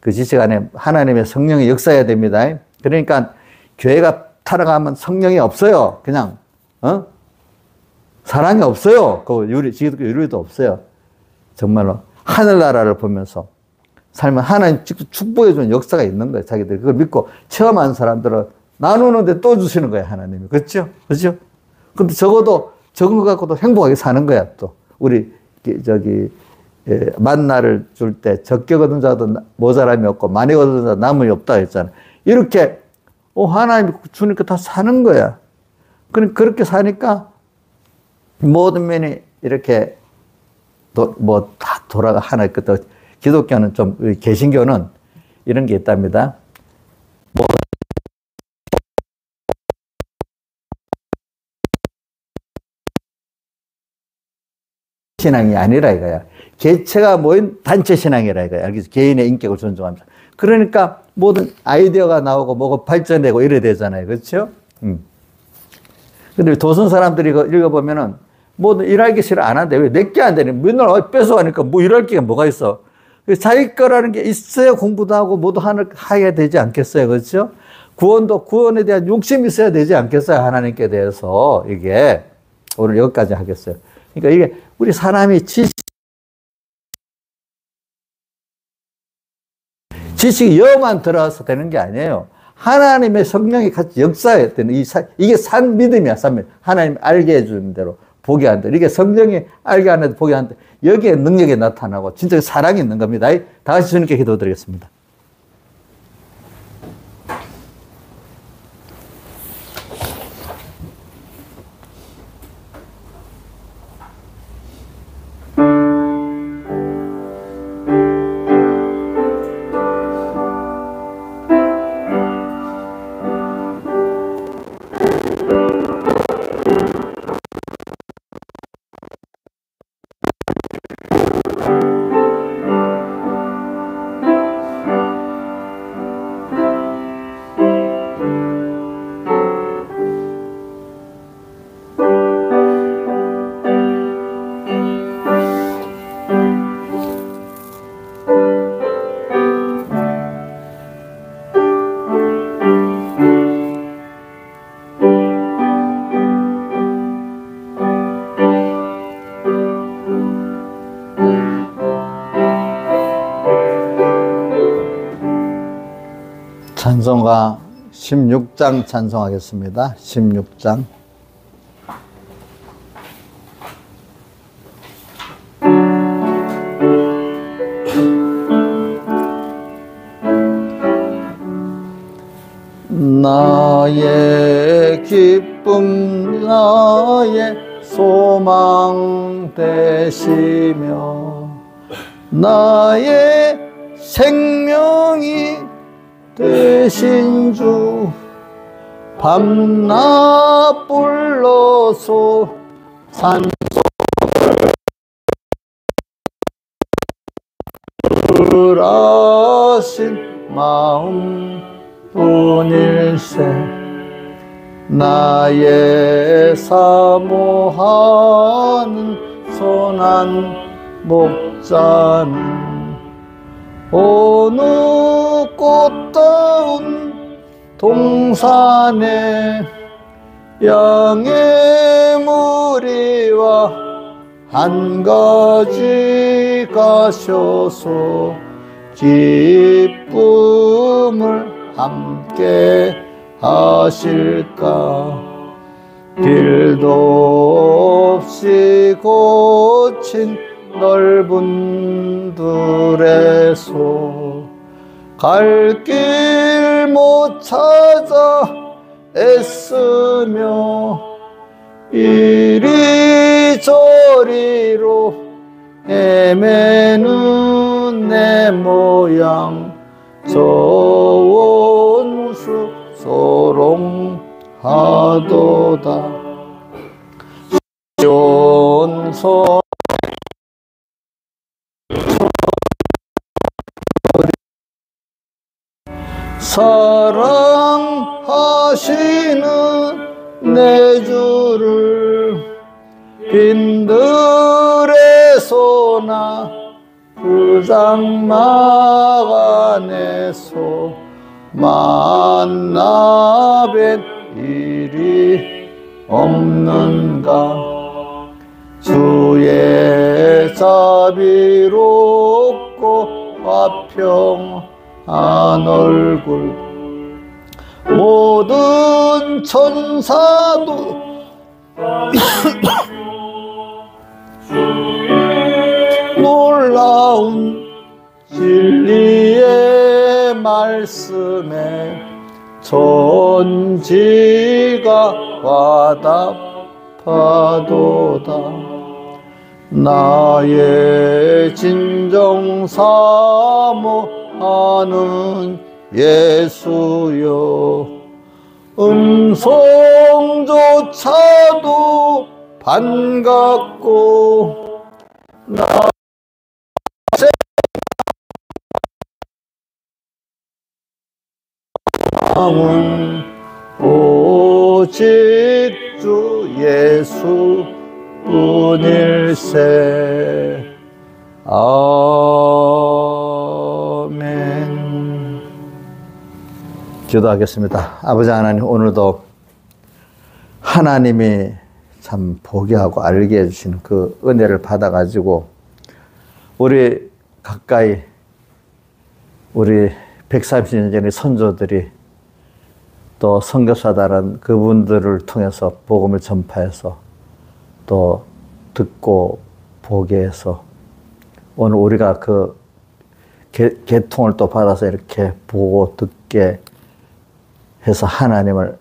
Speaker 1: 그 지식 안에 하나님의 성령이 역사해야 됩니다. 그러니까 교회가 타락하면 성령이 없어요. 그냥 사랑이 없어요. 그 기독교 유리도 없어요. 정말로 하늘나라를 보면서 살면 하나님 직접 축복해 주는 역사가 있는 거예요. 자기들 그걸 믿고 체험한 사람들은 나누는데 또 주시는 거예요. 하나님이. 그렇죠? 그렇죠? 근데 적어도 적은 거 갖고도 행복하게 사는 거야, 또. 우리, 만나를 줄 때 적게 거둔 자도 모자람이 없고 많이 거둔 자도 남음이 없다 했잖아. 이렇게, 하나님이 주니까 다 사는 거야. 그렇게 사니까 모든 면이 이렇게 다 돌아가 하나 끝도 기독교는 개신교는 이런 게 있답니다. 신앙이 아니라 이거야. 개체가 모인 단체 신앙이라 이거야. 알겠지? 개인의 인격을 존중하면서. 그러니까 모든 아이디어가 나오고 뭐가 발전되고 이래 되잖아요. 그렇죠? 근데 도선 사람들이 이거 읽어보면은 모든 일하기 싫어 안 한대. 왜? 내게 안 되니? 맨날 뺏어가니까 뭐 일할 게 뭐가 있어. 자기 거라는 게 있어야 공부도 하고 뭐도 하게 되지 않겠어요. 그렇죠? 구원에 대한 욕심이 있어야 되지 않겠어요. 하나님께 대해서. 이게. 오늘 여기까지 하겠어요. 그러니까 이게 우리 사람이 지식이 여만 들어와서 되는 게 아니에요. 하나님의 성령이 같이 역사해야 되는 이게 산 믿음이야. 산 믿음. 하나님 알게 해주는 대로 보게 하는 대로. 이게 성령이 알게 하는 대로 보게 하는 대로 여기에 능력이 나타나고 진짜 사랑이 있는 겁니다. 다 같이 주님께 기도드리겠습니다. 찬송가 16장 찬송하겠습니다. 16장. 나의 기쁨 나의 소망 되시며 나의 생명이 되신 주 밤낮 불러서 산속을 하신 마음 뿐일세 나의 사모하는 선한 목자는 어느 꽃다운 동산에 양의 무리와 한 가지 가셔서 기쁨을 함께 하실까 길도 없이 고친 넓은 들에서 갈 길 못 찾아 애쓰며 이리저리로 헤매는 내 모양 저원수 소롱하도다 시온서 사랑하시는 내 주를 빈들에서나 그 장막 안에서 만나 뵐 일이 없는가 주의 자비롭고 화평한 얼굴 모든 천사도 놀라운 진리의 말씀에 천지가 화답하도다 나의 진정 사모하는 예수여 음성조차도 반갑고 나 마음은 오직 주 예수 뿐일세 아멘. 기도하겠습니다. 아버지 하나님 오늘도 하나님이 참 보게 하고 알게 해주시는 그 은혜를 받아가지고 우리 가까이 우리 130년 전의 선조들이 또 선교사다른 그분들을 통해서 복음을 전파해서 또 듣고 보게 해서 오늘 우리가 그 개통을 또 받아서 이렇게 보고 듣게 해서 하나님을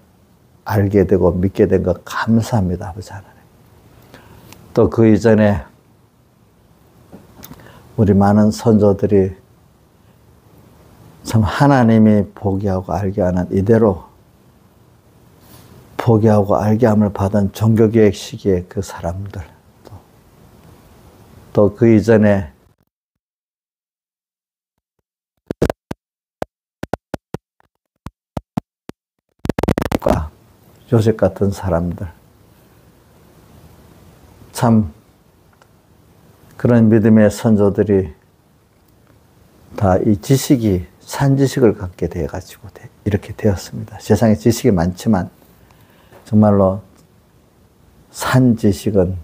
Speaker 1: 알게 되고 믿게 된 것 감사합니다, 아버지 하나님. 또 그 이전에 우리 많은 선조들이 참 하나님이 보게 하고 알게 하는 이대로 보게 하고 알게 함을 받은 종교개혁 시기의 그 사람들 또 그 이전에 요셉 같은 사람들 참 그런 믿음의 선조들이 다 이 지식이 산지식을 갖게 되어가지고 이렇게 되었습니다. 세상에 지식이 많지만 정말로 산지식은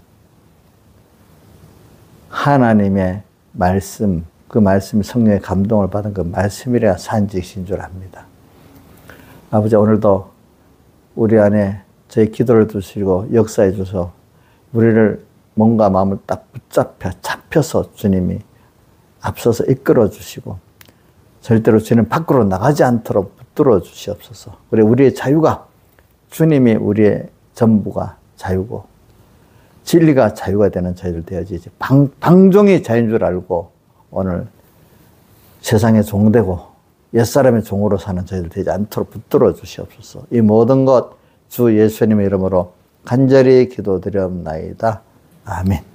Speaker 1: 하나님의 말씀, 그 말씀이 성령의 감동을 받은 그 말씀이래야 산지식인 줄 압니다. 아버지, 오늘도 우리 안에 저희 기도를 주시고 역사해 주셔서 우리를 몸과 마음을 딱 잡혀서 주님이 앞서서 이끌어 주시고 절대로 주님 밖으로 나가지 않도록 붙들어 주시옵소서. 그리고 우리의 자유가 주님이 우리의 전부가 자유고 진리가 자유가 되는 저희들 되어지지. 방종이 자유인 줄 알고 오늘 세상의 종되고 옛사람의 종으로 사는 저희들 되지 않도록 붙들어 주시옵소서. 이 모든 것 주 예수님의 이름으로 간절히 기도드리옵나이다. 아멘.